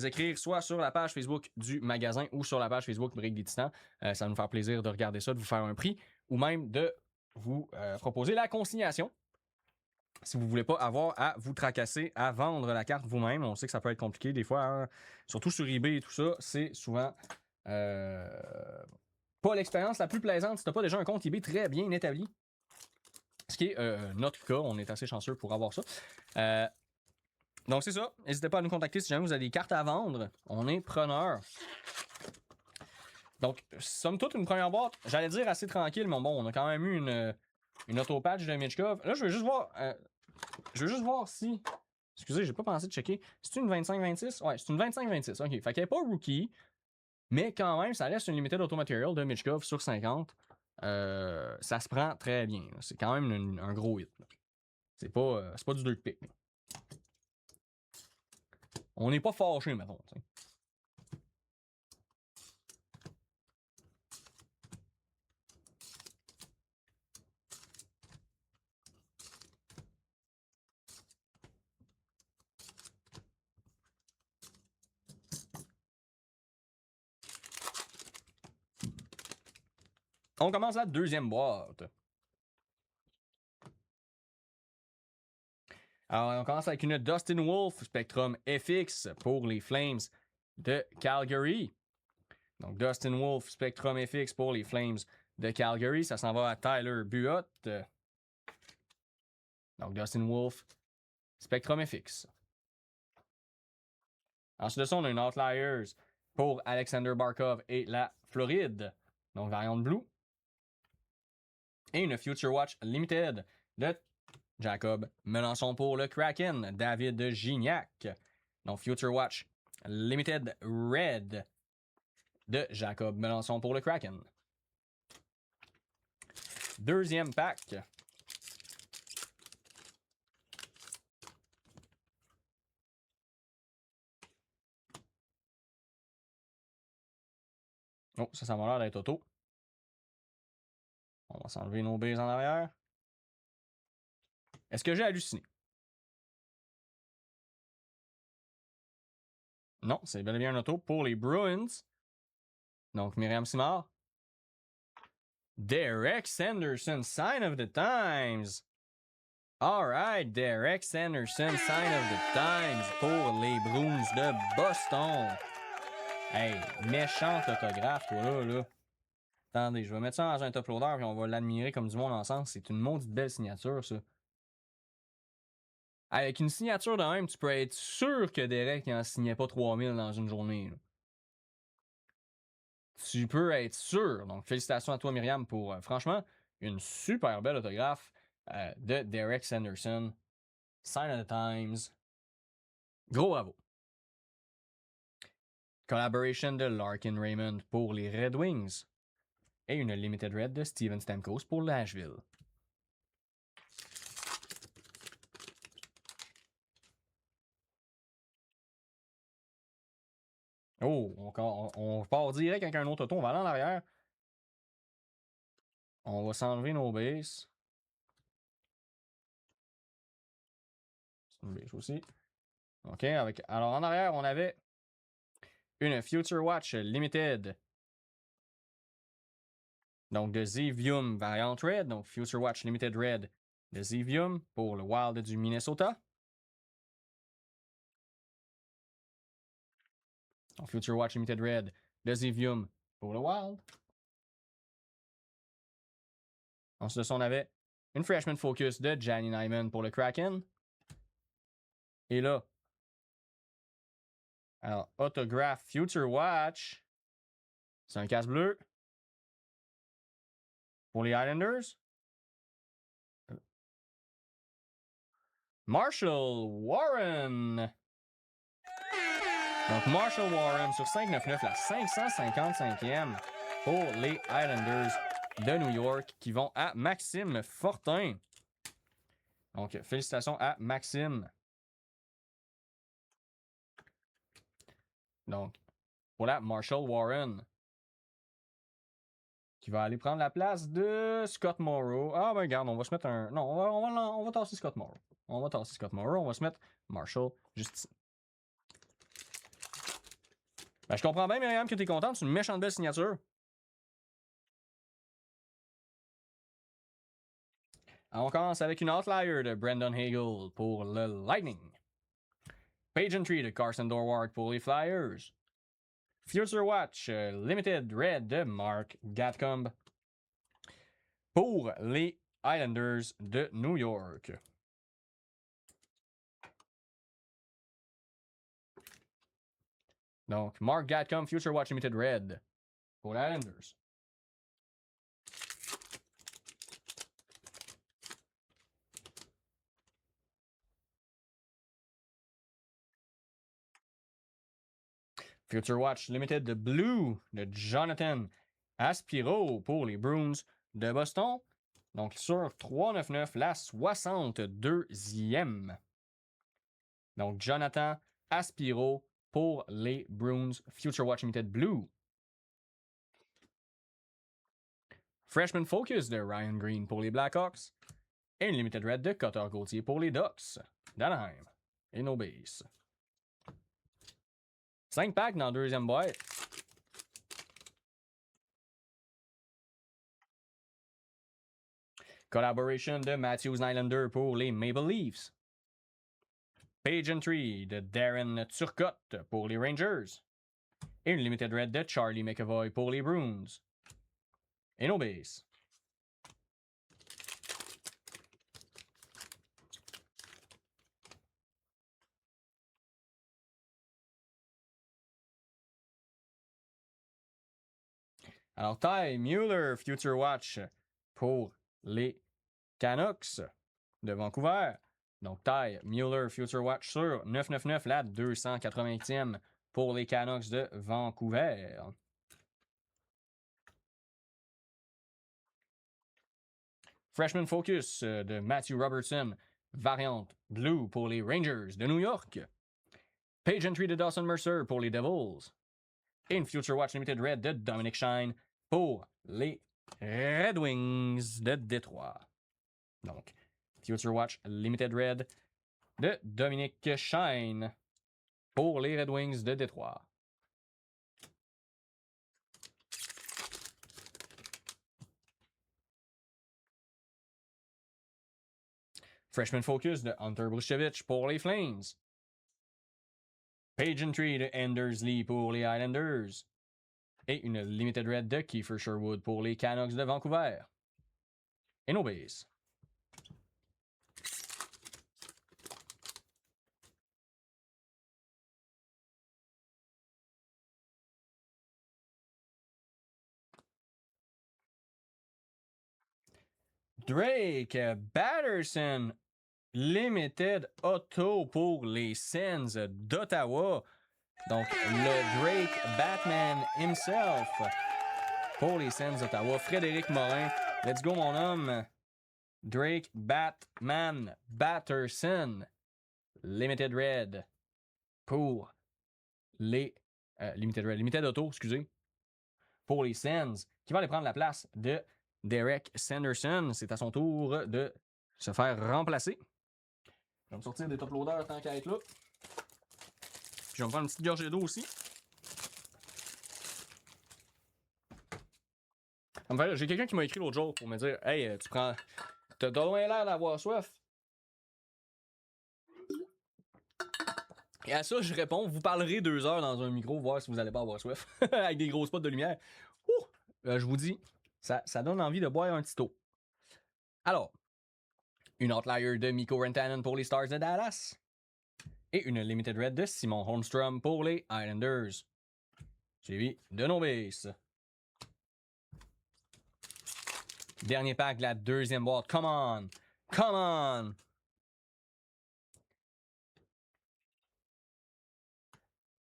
écrire soit sur la page Facebook du magasin ou sur la page Facebook Break des Titans. Ça va nous faire plaisir de regarder ça, de vous faire un prix ou même de vous proposer la consignation. Si vous voulez pas avoir à vous tracasser à vendre la carte vous-même, on sait que ça peut être compliqué des fois, hein, surtout sur eBay et tout ça, c'est souvent pas l'expérience la plus plaisante si t'as pas déjà un compte eBay très bien établi. Ce qui est notre cas, on est assez chanceux pour avoir ça. Donc c'est ça, n'hésitez pas à nous contacter si jamais vous avez des cartes à vendre, on est preneur. Donc, somme toute, une première boîte, j'allais dire assez tranquille, mais bon, on a quand même eu une auto-patch de Michkov. Là, je veux juste voir si... Excusez, j'ai pas pensé de checker. C'est une 25-26? Ouais, c'est une 25-26, ok. Fait qu'elle est pas rookie, mais quand même, ça reste une limited auto material de Michkov sur 50. Ça se prend très bien. C'est quand même un gros hit. C'est pas du dirt pick. On n'est pas fâché, mettons. T'sais. On commence la deuxième boîte. Alors, on commence avec une Dustin Wolf Spectrum FX pour les Flames de Calgary. Donc, Dustin Wolf Spectrum FX pour les Flames de Calgary. Ça s'en va à Tyler Buot. Donc, Dustin Wolf Spectrum FX. Ensuite de ça, on a une Outliers pour Alexander Barkov et la Floride. Donc, variante blue. Et une Future Watch Limited de Jacob Melançon pour le Kraken. David Gignac. Donc, Future Watch Limited Red de Jacob Melançon pour le Kraken. Deuxième pack. Oh, ça m'a l'air d'être auto. On va s'enlever nos baies en arrière. Est-ce que j'ai halluciné? Non, c'est bel et bien un auto pour les Bruins. Donc, Myriam Simard. Derek Sanderson, sign of the times. Alright, Derek Sanderson, sign of the times pour les Bruins de Boston. Hey, méchante autographe, toi là. Attendez, je vais mettre ça dans un top loader et on va l'admirer comme du monde ensemble. C'est une maudite belle signature, ça. Avec une signature de même, tu peux être sûr que Derek n'en signait pas 3000 dans une journée. Là. Tu peux être sûr. Donc, félicitations à toi, Myriam, pour franchement une super belle autographe de Derek Sanderson. Sign of the Times. Gros bravo. Collaboration de Larkin Raymond pour les Red Wings. Et une Limited Red de Steven Stamkos pour Nashville. Oh, on part direct avec un autre auto. On va aller en arrière. On va s'enlever nos bases. C'est une base aussi. OK. Alors, en arrière, on avait une Future Watch Limited. Donc, de Zevium Variant Red. Donc, Future Watch Limited Red de Zevium pour le Wild du Minnesota. Donc, Future Watch Limited Red de Zevium pour le Wild. Ensuite, on avait une Freshman Focus de Gianni Nyman pour le Kraken. Et là, alors, Autograph Future Watch. C'est un casse bleu. Pour les Islanders. Marshall Warren. Donc, Marshall Warren sur 599, la 555e pour les Islanders de New York qui vont à Maxime Fortin. Donc, félicitations à Maxime. Donc, pour la Marshall Warren qui va aller prendre la place de Scott Morrow. Ah, ben regarde, on va se mettre un... Non, on va tasser Scott Morrow. On va tasser Scott Morrow. On va se mettre Marshall juste ici. Ben, je comprends bien, Myriam, que t'es contente. C'est une méchante belle signature. Alors, on commence avec une outlier de Brandon Hagel pour le Lightning. Pageantry de Carson Dorwart pour les Flyers. Future Watch Limited Red de Mark Gatcomb pour les Islanders de New York. Donc, Mark Gatcomb, Future Watch Limited Red pour les Islanders. Future Watch Limited de Blue de Jonathan Aspiro pour les Bruins de Boston. Donc, sur 399, la 62e. Donc, Jonathan Aspiro pour les Bruins Future Watch Limited Blue. Freshman Focus de Ryan Green pour les Blackhawks. Et une Limited Red de Cutter Gauthier pour les Ducks d'Anaheim et nos bases. 5 packs dans la deuxième boîte. Collaboration de Matthews Nylander pour les Maple Leafs. Pageantry de Darren Turcotte pour les Rangers. Et une Limited Red de Charlie McAvoy pour les Bruins. Et nos bases. Alors, Ty Mueller, Future Watch pour les Canucks de Vancouver. Donc, Ty Mueller, Future Watch sur 999, la 280e pour les Canucks de Vancouver. Freshman Focus de Matthew Robertson, variante Blue pour les Rangers de New York. Pageantry de Dawson Mercer pour les Devils. Et une Future Watch Limited Red de Dominic Shine pour les Red Wings de Détroit. Donc, Future Watch Limited Red de Dominic Shine pour les Red Wings de Détroit. Freshman Focus de Hunter Blushevich pour les Flames. Pageantry de Anders Lee pour les Islanders. Et une Limited Red de Kiefer Sherwood pour les Canucks de Vancouver. Et nos bases. Drake Batterson Limited Auto pour les Sens d'Ottawa. Donc, le Drake Batman himself pour les Sens d'Ottawa. Frédéric Morin. Let's go, mon homme. Drake Batman Batterson Limited Red pour les Limited Auto, excusez, pour les Sens, qui va aller prendre la place de Derek Sanderson. C'est à son tour de se faire remplacer. Je vais me sortir des top loaders tant qu'à être là. Puis je vais me prendre une petite gorgée d'eau aussi. J'ai quelqu'un qui m'a écrit l'autre jour pour me dire Hey, tu prends. T'as loin l'air d'avoir soif. Et à ça, je réponds vous parlerez 2 heures dans un micro, voir si vous n'allez pas avoir soif. Avec des gros spots de lumière. Je vous dis, ça donne envie de boire un petit eau. Alors, une outlier de Mikko Rantanen pour les Stars de Dallas. Et une Limited Red de Simon Holmstrom pour les Islanders. Suivi de nos bases. Dernier pack de la deuxième boîte. Come on! Come on!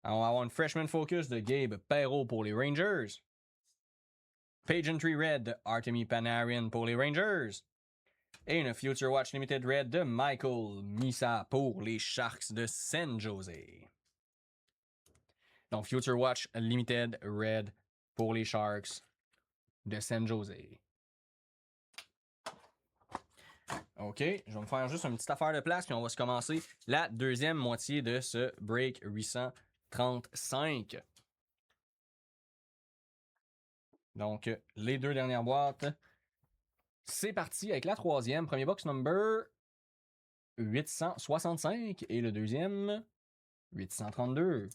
On va avoir une Freshman Focus de Gabe Perreault pour les Rangers. Pageantry Red de Artemi Panarin pour les Rangers. Et une Future Watch Limited Red de Michael Misa pour les Sharks de San Jose. Donc, Future Watch Limited Red pour les Sharks de San Jose. OK, je vais me faire juste une petite affaire de place, puis on va se commencer la deuxième moitié de ce break 835. Donc, les 2 dernières boîtes. C'est parti avec la troisième. Premier box number 865 et le deuxième 832.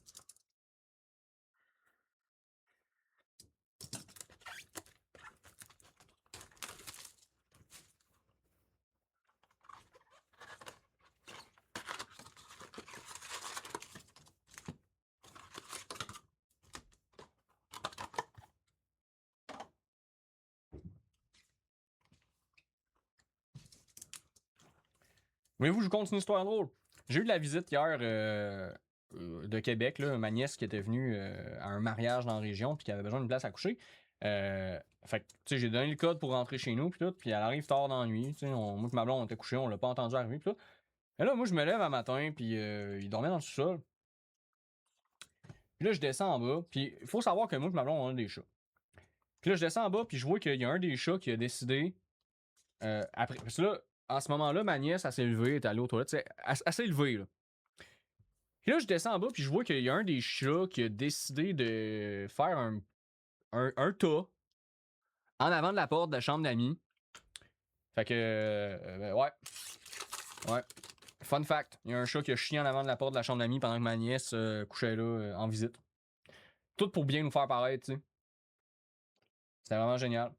Voulez-vous que je vous conte une histoire drôle? J'ai eu de la visite hier de Québec, là, ma nièce qui était venue à un mariage dans la région puis qui avait besoin d'une place à coucher. Fait que, tu sais, j'ai donné le code pour rentrer chez nous puis tout, puis elle arrive tard dans la nuit, tu sais, moi et ma blonde on était couchés, on l'a pas entendu arriver puis tout. Et là, moi je me lève un matin puis il dormait dans le sous-sol. Puis là, je descends en bas, puis il faut savoir que moi et ma blonde on a des chats. Puis là, je descends en bas puis je vois qu'il y a un des chats qui a décidé après. Parce que là, en ce moment-là, ma nièce, elle s'est levée, elle est allée aux toilettes, elle s'est levée, là. Puis là, je descends en bas, puis je vois qu'il y a un des chats qui a décidé de faire un tas en avant de la porte de la chambre d'amis. Fait que, ouais. Ouais. Fun fact, il y a un chat qui a chié en avant de la porte de la chambre d'amis pendant que ma nièce couchait là en visite. Tout pour bien nous faire paraître, tu sais. C'était vraiment génial.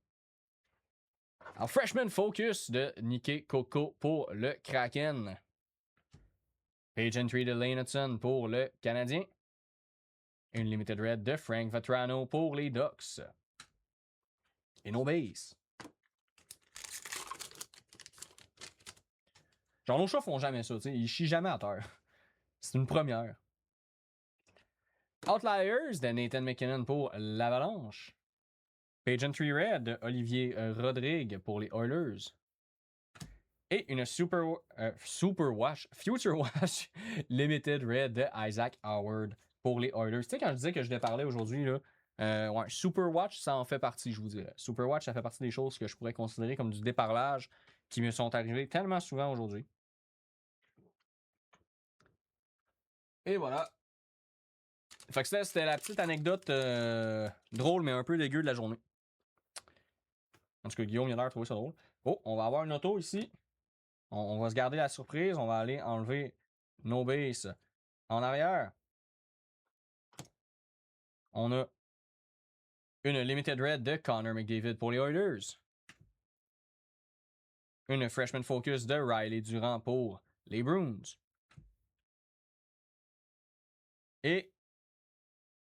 Alors, Freshman Focus de Nikkei Coco pour le Kraken. Page Entry de Lane Hudson pour le Canadien. Une Limited Red de Frank Vatrano pour les Ducks. Et nos bases. Genre, nos chats font jamais ça, tu sais. Ils chient jamais à terre. C'est une première. Outliers de Nathan McKinnon pour l'Avalanche. Page Entry Red de Olivier Rodrigue pour les Oilers. Et une Future Watch Limited Red de Isaac Howard pour les Oilers. Tu sais, quand je disais que je parlais aujourd'hui, là, ouais, Super Watch, ça en fait partie, je vous dirais. Super Watch, ça fait partie des choses que je pourrais considérer comme du déparlage qui me sont arrivées tellement souvent aujourd'hui. Et voilà. Fait que c'était la petite anecdote drôle, mais un peu dégueu de la journée. En tout cas, Guillaume, il a l'air de trouver ça drôle. Oh, on va avoir une auto ici. On va se garder la surprise. On va aller enlever nos bases en arrière. On a une Limited Red de Connor McDavid pour les Oilers. Une Freshman Focus de Riley Durant pour les Bruins. Et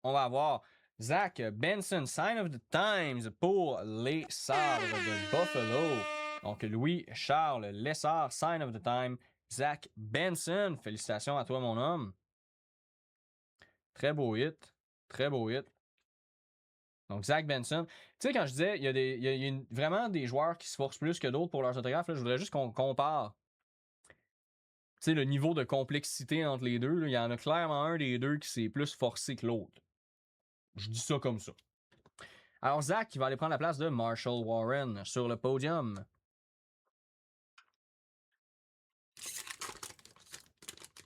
on va avoir Zach Benson, Sign of the Times pour les Sabres de Buffalo. Donc Louis-Charles Lessard, Sign of the Time. Zach Benson, félicitations à toi mon homme. Très beau hit. Très beau hit. Donc Zach Benson. Tu sais, quand je disais, il y a vraiment des joueurs qui se forcent plus que d'autres pour leurs autographes, là, je voudrais juste qu'on compare. Tu sais, le niveau de complexité entre les deux, il y en a clairement un des deux qui s'est plus forcé que l'autre. Je dis ça comme ça. Alors, Zach qui va aller prendre la place de Marshall Warren sur le podium.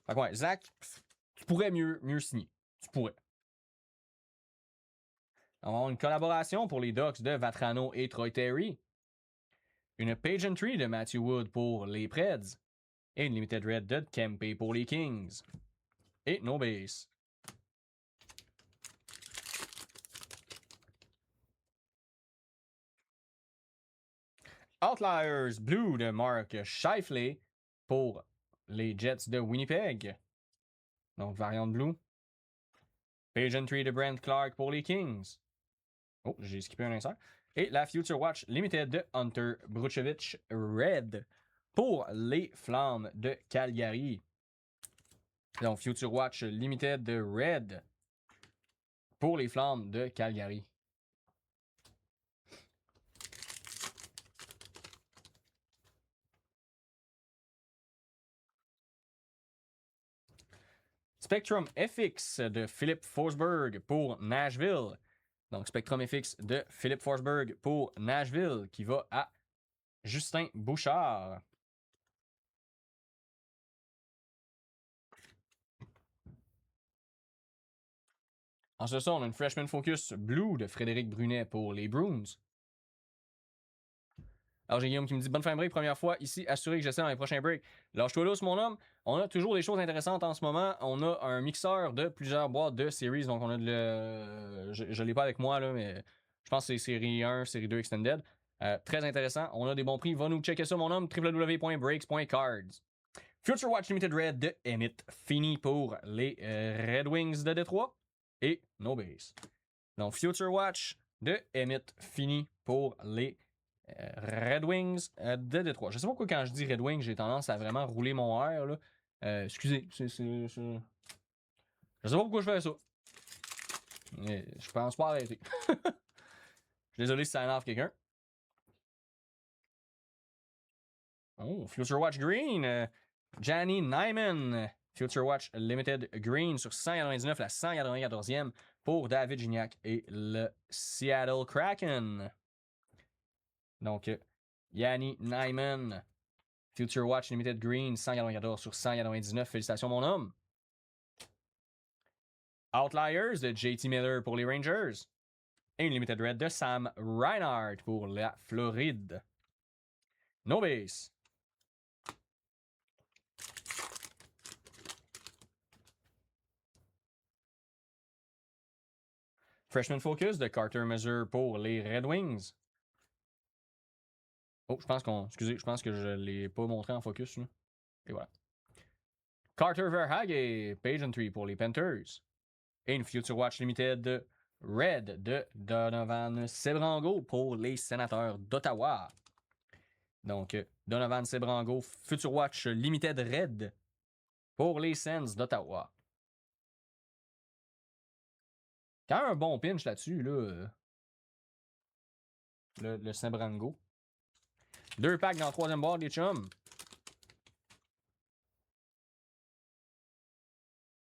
Fait que ouais, Zach, tu pourrais mieux signer. Tu pourrais. On va avoir une collaboration pour les Ducks de Vatrano et Troy Terry. Une Pageantry de Matthew Wood pour les Preds. Et une Limited Red de Kempe pour les Kings. Et no base. Outliers Blue de Mark Scheifele pour les Jets de Winnipeg. Donc, variante Blue. Pageantry de Brent Clark pour les Kings. Oh, j'ai skippé un insert. Et la Future Watch Limited de Hunter Bruchevich Red pour les Flammes de Calgary. Donc, Future Watch Limited de Red pour les Flammes de Calgary. Spectrum FX de Philip Forsberg pour Nashville. Donc, Spectrum FX de Philip Forsberg pour Nashville qui va à Justin Bouchard. Ensuite, on a une Freshman Focus Blue de Frédéric Brunet pour les Bruins. Alors, j'ai Guillaume qui me dit bonne fin de break, première fois ici, assuré que j'essaie dans les prochains breaks. Lâche-toi là, mon homme. On a toujours des choses intéressantes en ce moment. On a un mixeur de plusieurs boîtes de series. Donc, on a je l'ai pas avec moi, là, mais je pense que c'est série 1, série 2 Extended. Très intéressant. On a des bons prix. Va nous checker ça, mon homme. www.breaks.cards. Future Watch Limited Red de Emmett Fini pour les Red Wings de Détroit. Et no base. Donc, Future Watch de Emmett Fini pour les Red Wings de Détroit. Je sais pas pourquoi quand je dis Red Wings, j'ai tendance à vraiment rouler mon R. Là. Excusez, je sais pas pourquoi je fais ça. Mais je pense pas arrêter. Je suis désolé si ça énerve quelqu'un. Oh, Future Watch Green. Gianni Nyman. Future Watch Limited Green sur 199, la 194e pour David Gignac et le Seattle Kraken. Donc, Yanni Nyman, Future Watch Limited Green, 194 sur 199. Félicitations, mon homme. Outliers de JT Miller pour les Rangers. Et une Limited Red de Sam Reinhardt pour la Floride. No base. Freshman Focus de Carter Mazur pour les Red Wings. Oh, je pense que je ne l'ai pas montré en focus. Là. Et voilà. Carter Verhaeghe, Pageantry pour les Panthers. Et une Future Watch Limited Red de Donovan Sebrango pour les Sénateurs d'Ottawa. Donc, Donovan Sebrango, Future Watch Limited Red pour les Sens d'Ottawa. Quand même un bon pinch là-dessus, là. Le Sebrango. 2 packs dans le 3e boîte, les chums.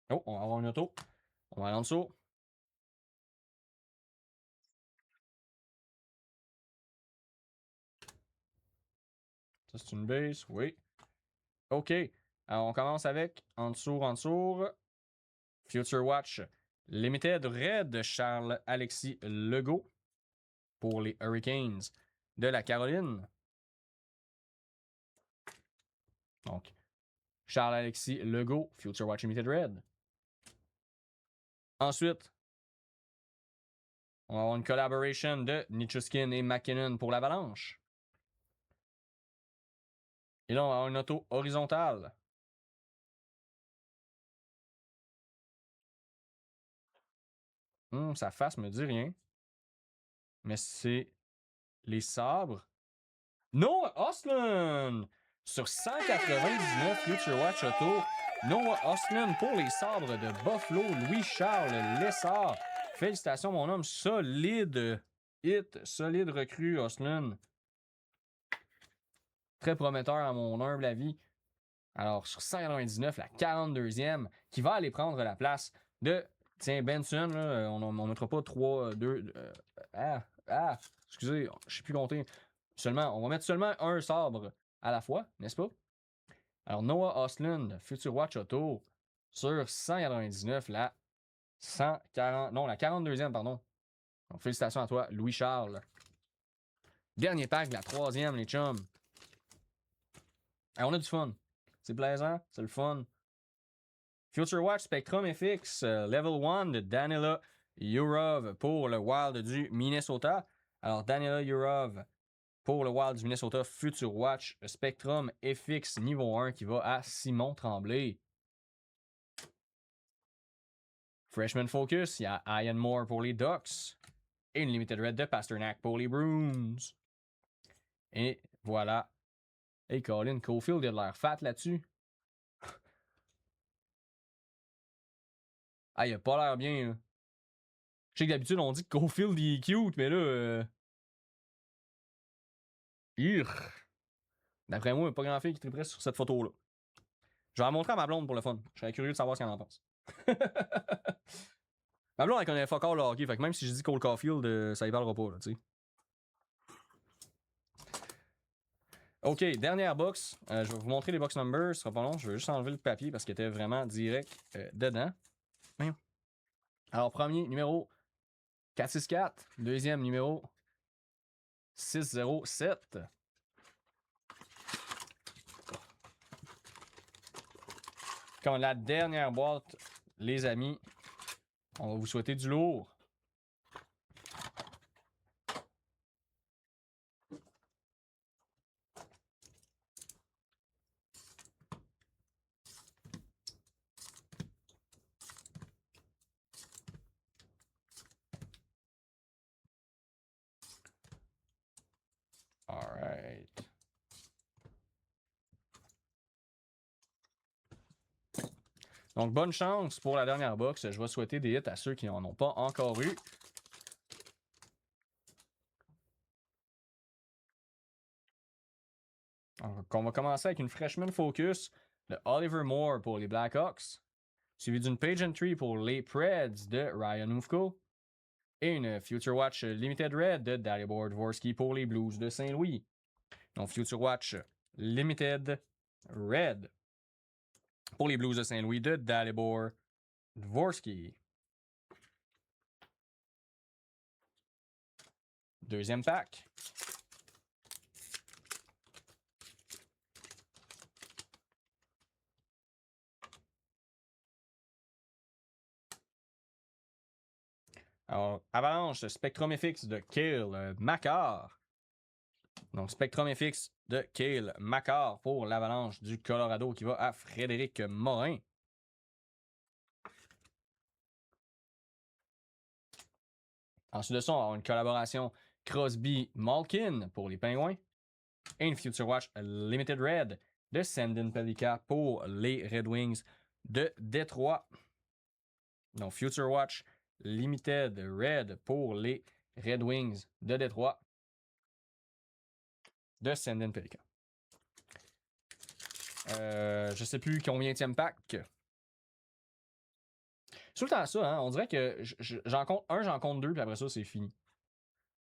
Oh, on va avoir une auto. On va aller en dessous. Ça, c'est une base, oui. OK. Alors, on commence avec en dessous. Future Watch Limited Red de Charles-Alexis Legault pour les Hurricanes de la Caroline. Donc, Charles-Alexis Legault, Future Watch Limited Red. Ensuite, on va avoir une collaboration de Nichushkin et McKinnon pour l'Avalanche. Et là, on va avoir une auto horizontale. Sa face me dit rien. Mais c'est les sabres. Noah Ostlund! Sur 199 Future Watch Auto, Noah Ostlund pour les sabres de Buffalo, Louis-Charles Lessard. Félicitations, mon homme. Solide hit, solide recrue, Ostlund. Très prometteur à mon humble avis. Alors, sur 199, la 42e, qui va aller prendre la place de Tiens, Benson, là, on mettra pas 3, 2. Excusez, je sais plus compter. On va mettre seulement un sabre à la fois, n'est-ce pas? Alors, Noah Ostlund, Future Watch Auto, sur 199, la 140. Non, la 42e, pardon. Donc, félicitations à toi, Louis-Charles. Dernier pack, la 3e, les chums. On a du fun. C'est plaisant, c'est le fun. Future Watch Spectrum FX, Level 1 de Danila Yurov pour le Wild du Minnesota. Alors, Danila Yurov pour le Wild du Minnesota, Future Watch Spectrum FX niveau 1 qui va à Simon Tremblay. Freshman Focus, il y a Ian Moore pour les Ducks. Et une Limited Red de Pasternak pour les Bruins. Et voilà. Hey Colin, Caulfield, il a de l'air fat là-dessus. Ah, il a pas l'air bien, là. Je sais que d'habitude, on dit que Caulfield, il est cute, mais là... D'après moi, il n'y a pas grand fille qui triperait sur cette photo-là. Je vais la montrer à ma blonde pour le fun. Je serais curieux de savoir ce qu'elle en pense. Ma blonde, elle connaît fuck all le hockey, fait que même si je dis Cole Caulfield, ça y parlera pas, là, tu sais. Ok, dernière box. Je vais vous montrer les box numbers. Ce sera pas long. Je vais juste enlever le papier parce qu'il était vraiment direct dedans. Alors, premier numéro 464. Deuxième numéro 607. Comme la dernière boîte, les amis, on va vous souhaiter du lourd. Alright. Donc, bonne chance pour la dernière box. Je vais souhaiter des hits à ceux qui n'en ont pas encore eu. Donc, on va commencer avec une Freshman Focus de Oliver Moore pour les Blackhawks, suivi d'une Page Entry pour les Preds de Ryan Ufko et une Future Watch Limited Red de Dalibor Dvorsky pour les Blues de Saint-Louis. Donc, Future Watch Limited Red pour les Blues de Saint-Louis de Dalibor Dvorsky. Deuxième pack. Alors, Avalanche Spectrum FX de Cale Makar. Donc, Spectrum FX de Cale Makar pour l'Avalanche du Colorado qui va à Frédéric Morin. Ensuite de ça, on va avoir une collaboration Crosby-Malkin pour les Pingouins. Et une Future Watch Limited Red de Sandin Pelika pour les Red Wings de Détroit. Donc, Future Watch Limited Red pour les Red Wings de Détroit de Sandin Pelika. Je sais plus combienième pack. C'est tout le temps ça, hein? On dirait que j'en compte un, j'en compte deux, puis après ça, c'est fini.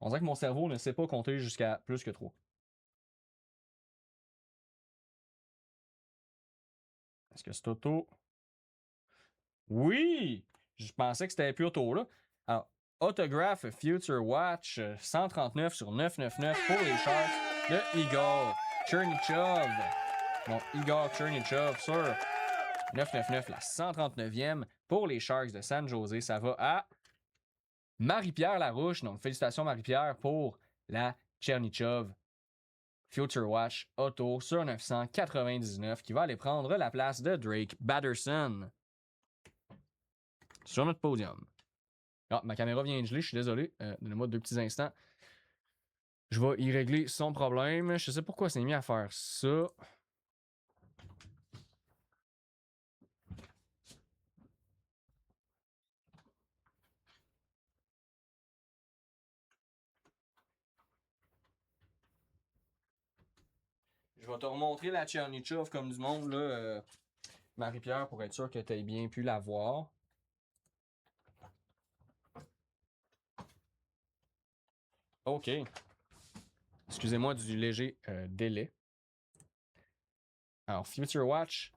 On dirait que mon cerveau ne sait pas compter jusqu'à plus que 3. Est-ce que c'est auto? Oui! Je pensais que c'était plus auto, là. Alors, Autograph Future Watch 139 sur 999 pour les Sharks de Igor Chernichov. Donc, Igor Chernichov sur 999, la 139e pour les Sharks de San Jose. Ça va à Marie-Pierre Larouche. Donc, félicitations Marie-Pierre pour la Chernichov Future Watch Auto sur 999 qui va aller prendre la place de Drake Batterson sur notre podium. Ah, ma caméra vient de geler, je suis désolé. Donnez-moi 2 petits instants. Je vais y régler son problème. Je sais pourquoi c'est mis à faire ça. Je vais te remontrer la Tchernichov comme du monde, là, Marie-Pierre, pour être sûr que tu aies bien pu la voir. OK. Excusez-moi du léger délai. Alors, Future Watch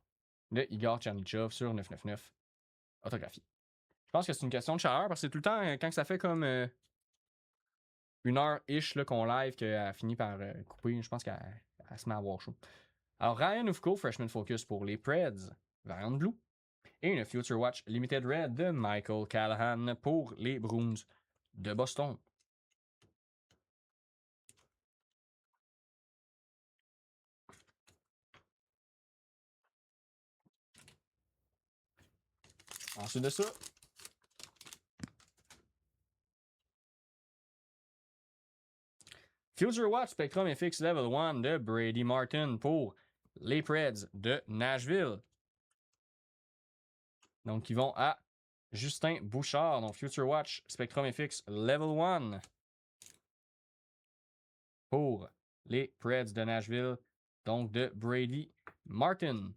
de Igor Chernyshov sur 999 autographie. Je pense que c'est une question de chaleur parce que c'est tout le temps, quand ça fait comme une heure-ish qu'on live, qu'elle finit par couper, je pense qu'elle se met à avoir chaud. Alors, Ryan Ufko, Freshman Focus pour les Preds, variante blue. Et une Future Watch Limited Red de Michael Callahan pour les Bruins de Boston. Ensuite de ça, Future Watch Spectrum FX Level 1 de Brady Martin pour les Preds de Nashville. Donc, ils vont à Justin Bouchard. Donc, Future Watch Spectrum FX Level 1 pour les Preds de Nashville. Donc, de Brady Martin.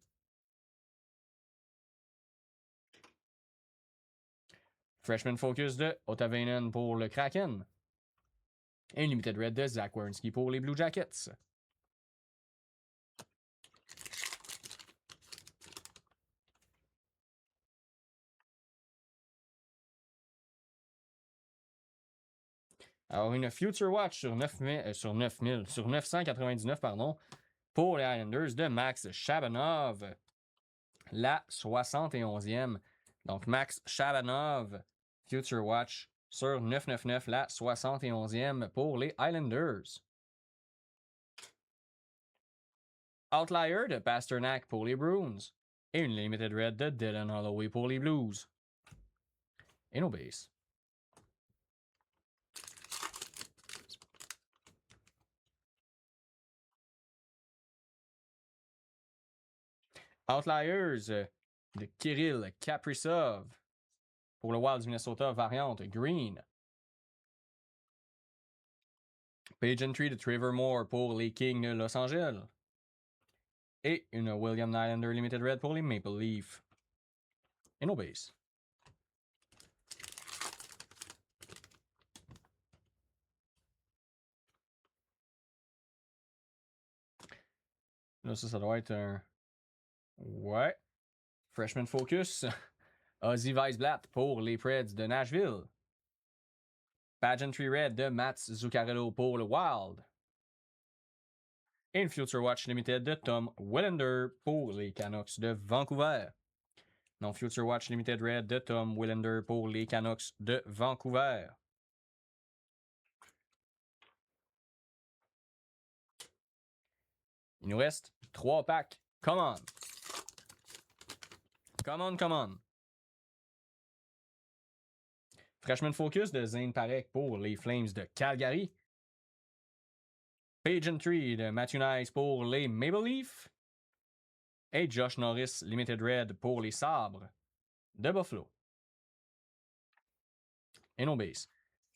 Freshman Focus de Otavainen pour le Kraken. Et une Limited Red de Zach Werenski pour les Blue Jackets. Alors, une Future Watch sur 999 pardon, pour les Islanders de Max Shabanov. La 71e. Donc, Max Shabanov, Future Watch sur 999, la 71e pour les Islanders. Outlier de Pasternak pour les Bruins. Et une Limited Red de Dylan Holloway pour les Blues. Et nos bases. Outliers de Kirill Kaprizov pour le Wild du Minnesota, variante green. Pageantry de Trevor Moore pour les Kings de Los Angeles. Et une William Nylander Limited Red pour les Maple Leafs. Et nos bases. Là, ça doit être un... Ouais. Freshman Focus. Ozzy Weisblatt pour les Preds de Nashville. Pageantry Red de Mats Zuccarello pour le Wild. Et une Future Watch Limited de Tom Willander pour les Canucks de Vancouver. Non, Future Watch Limited Red de Tom Willander pour les Canucks de Vancouver. Il nous reste 3 packs. Come on! Come on, come on! Freshman Focus de Zane Parek pour les Flames de Calgary. Pageantry de Matthew Nice pour les Maple Leafs. Et Josh Norris Limited Red pour les Sabres de Buffalo. Et nos bases.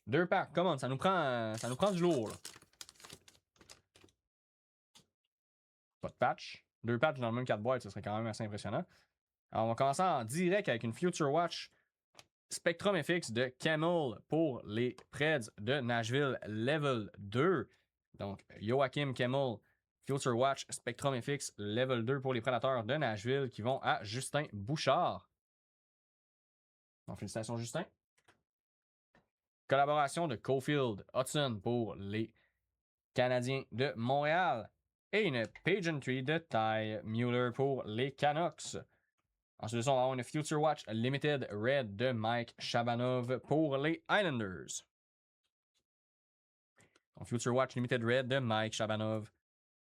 2 packs, come on, ça nous prend du lourd. Là. Pas de patch. 2 patchs dans le même 4 boîtes, ce serait quand même assez impressionnant. Alors, on va commencer en direct avec une Future Watch Spectrum FX de Camel pour les Preds de Nashville Level 2. Donc, Joachim Camel, Future Watch Spectrum FX Level 2 pour les Prédateurs de Nashville qui vont à Justin Bouchard. Donc, félicitations, Justin. Collaboration de Caulfield Hudson pour les Canadiens de Montréal. Et une Pageantry de Ty Mueller pour les Canucks. Ensuite, on va avoir une Future Watch Limited Red de Mike Shabanov pour les Islanders. Donc, Future Watch Limited Red de Mike Shabanov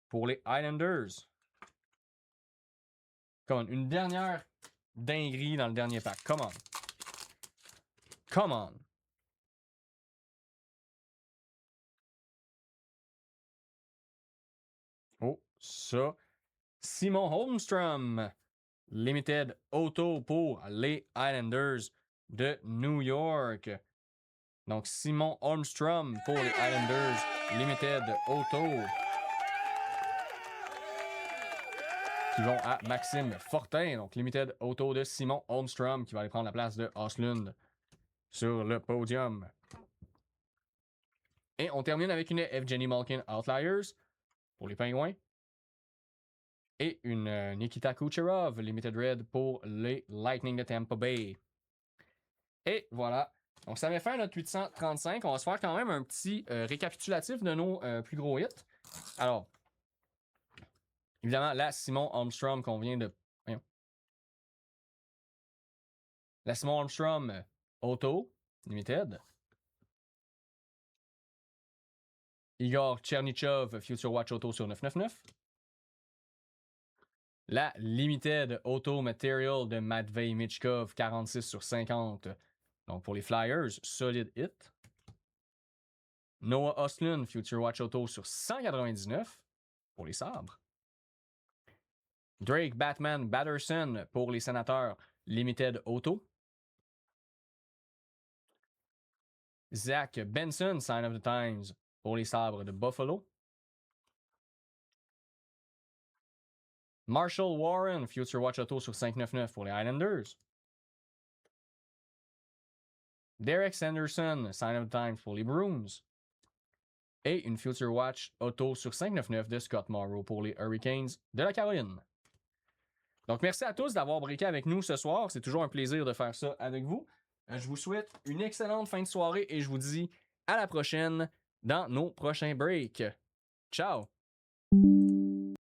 pour les Islanders. Come on, une dernière dinguerie dans le dernier pack. Come on. Come on. Oh, ça. Simon Holmstrom. Limited Auto pour les Islanders de New York. Donc, Simon Holmstrom pour les Islanders. Limited Auto. Qui vont à Maxime Fortin. Donc, Limited Auto de Simon Holmstrom qui va aller prendre la place de Oslund sur le podium. Et on termine avec une Evgeny Malkin Outliers pour les Pingouins. Et une Nikita Kucherov Limited Red pour les Lightning de Tampa Bay. Et voilà. Donc ça met fin à notre 835. On va se faire quand même un petit récapitulatif de nos plus gros hits. Alors, évidemment, là, Simon Armstrong qu'on vient de... Voyons. La Simon Armstrong Auto Limited. Igor Chernyshov Future Watch Auto sur 999. La Limited Auto Material de Matvei Michkov 46 sur 50. Donc pour les Flyers, solide hit. Noah Ostlund Future Watch Auto sur 199 pour les Sabres. Drake Batman Batterson pour les Sénateurs Limited Auto. Zach Benson Sign of the Times pour les Sabres de Buffalo. Marshall Warren Future Watch Auto sur 599 pour les Islanders. Derek Sanderson Sign of the Times pour les Bruins. Et une Future Watch Auto sur 599 de Scott Morrow pour les Hurricanes de la Caroline. Donc, merci à tous d'avoir breaké avec nous ce soir. C'est toujours un plaisir de faire ça avec vous. Je vous souhaite une excellente fin de soirée et je vous dis à la prochaine dans nos prochains breaks. Ciao!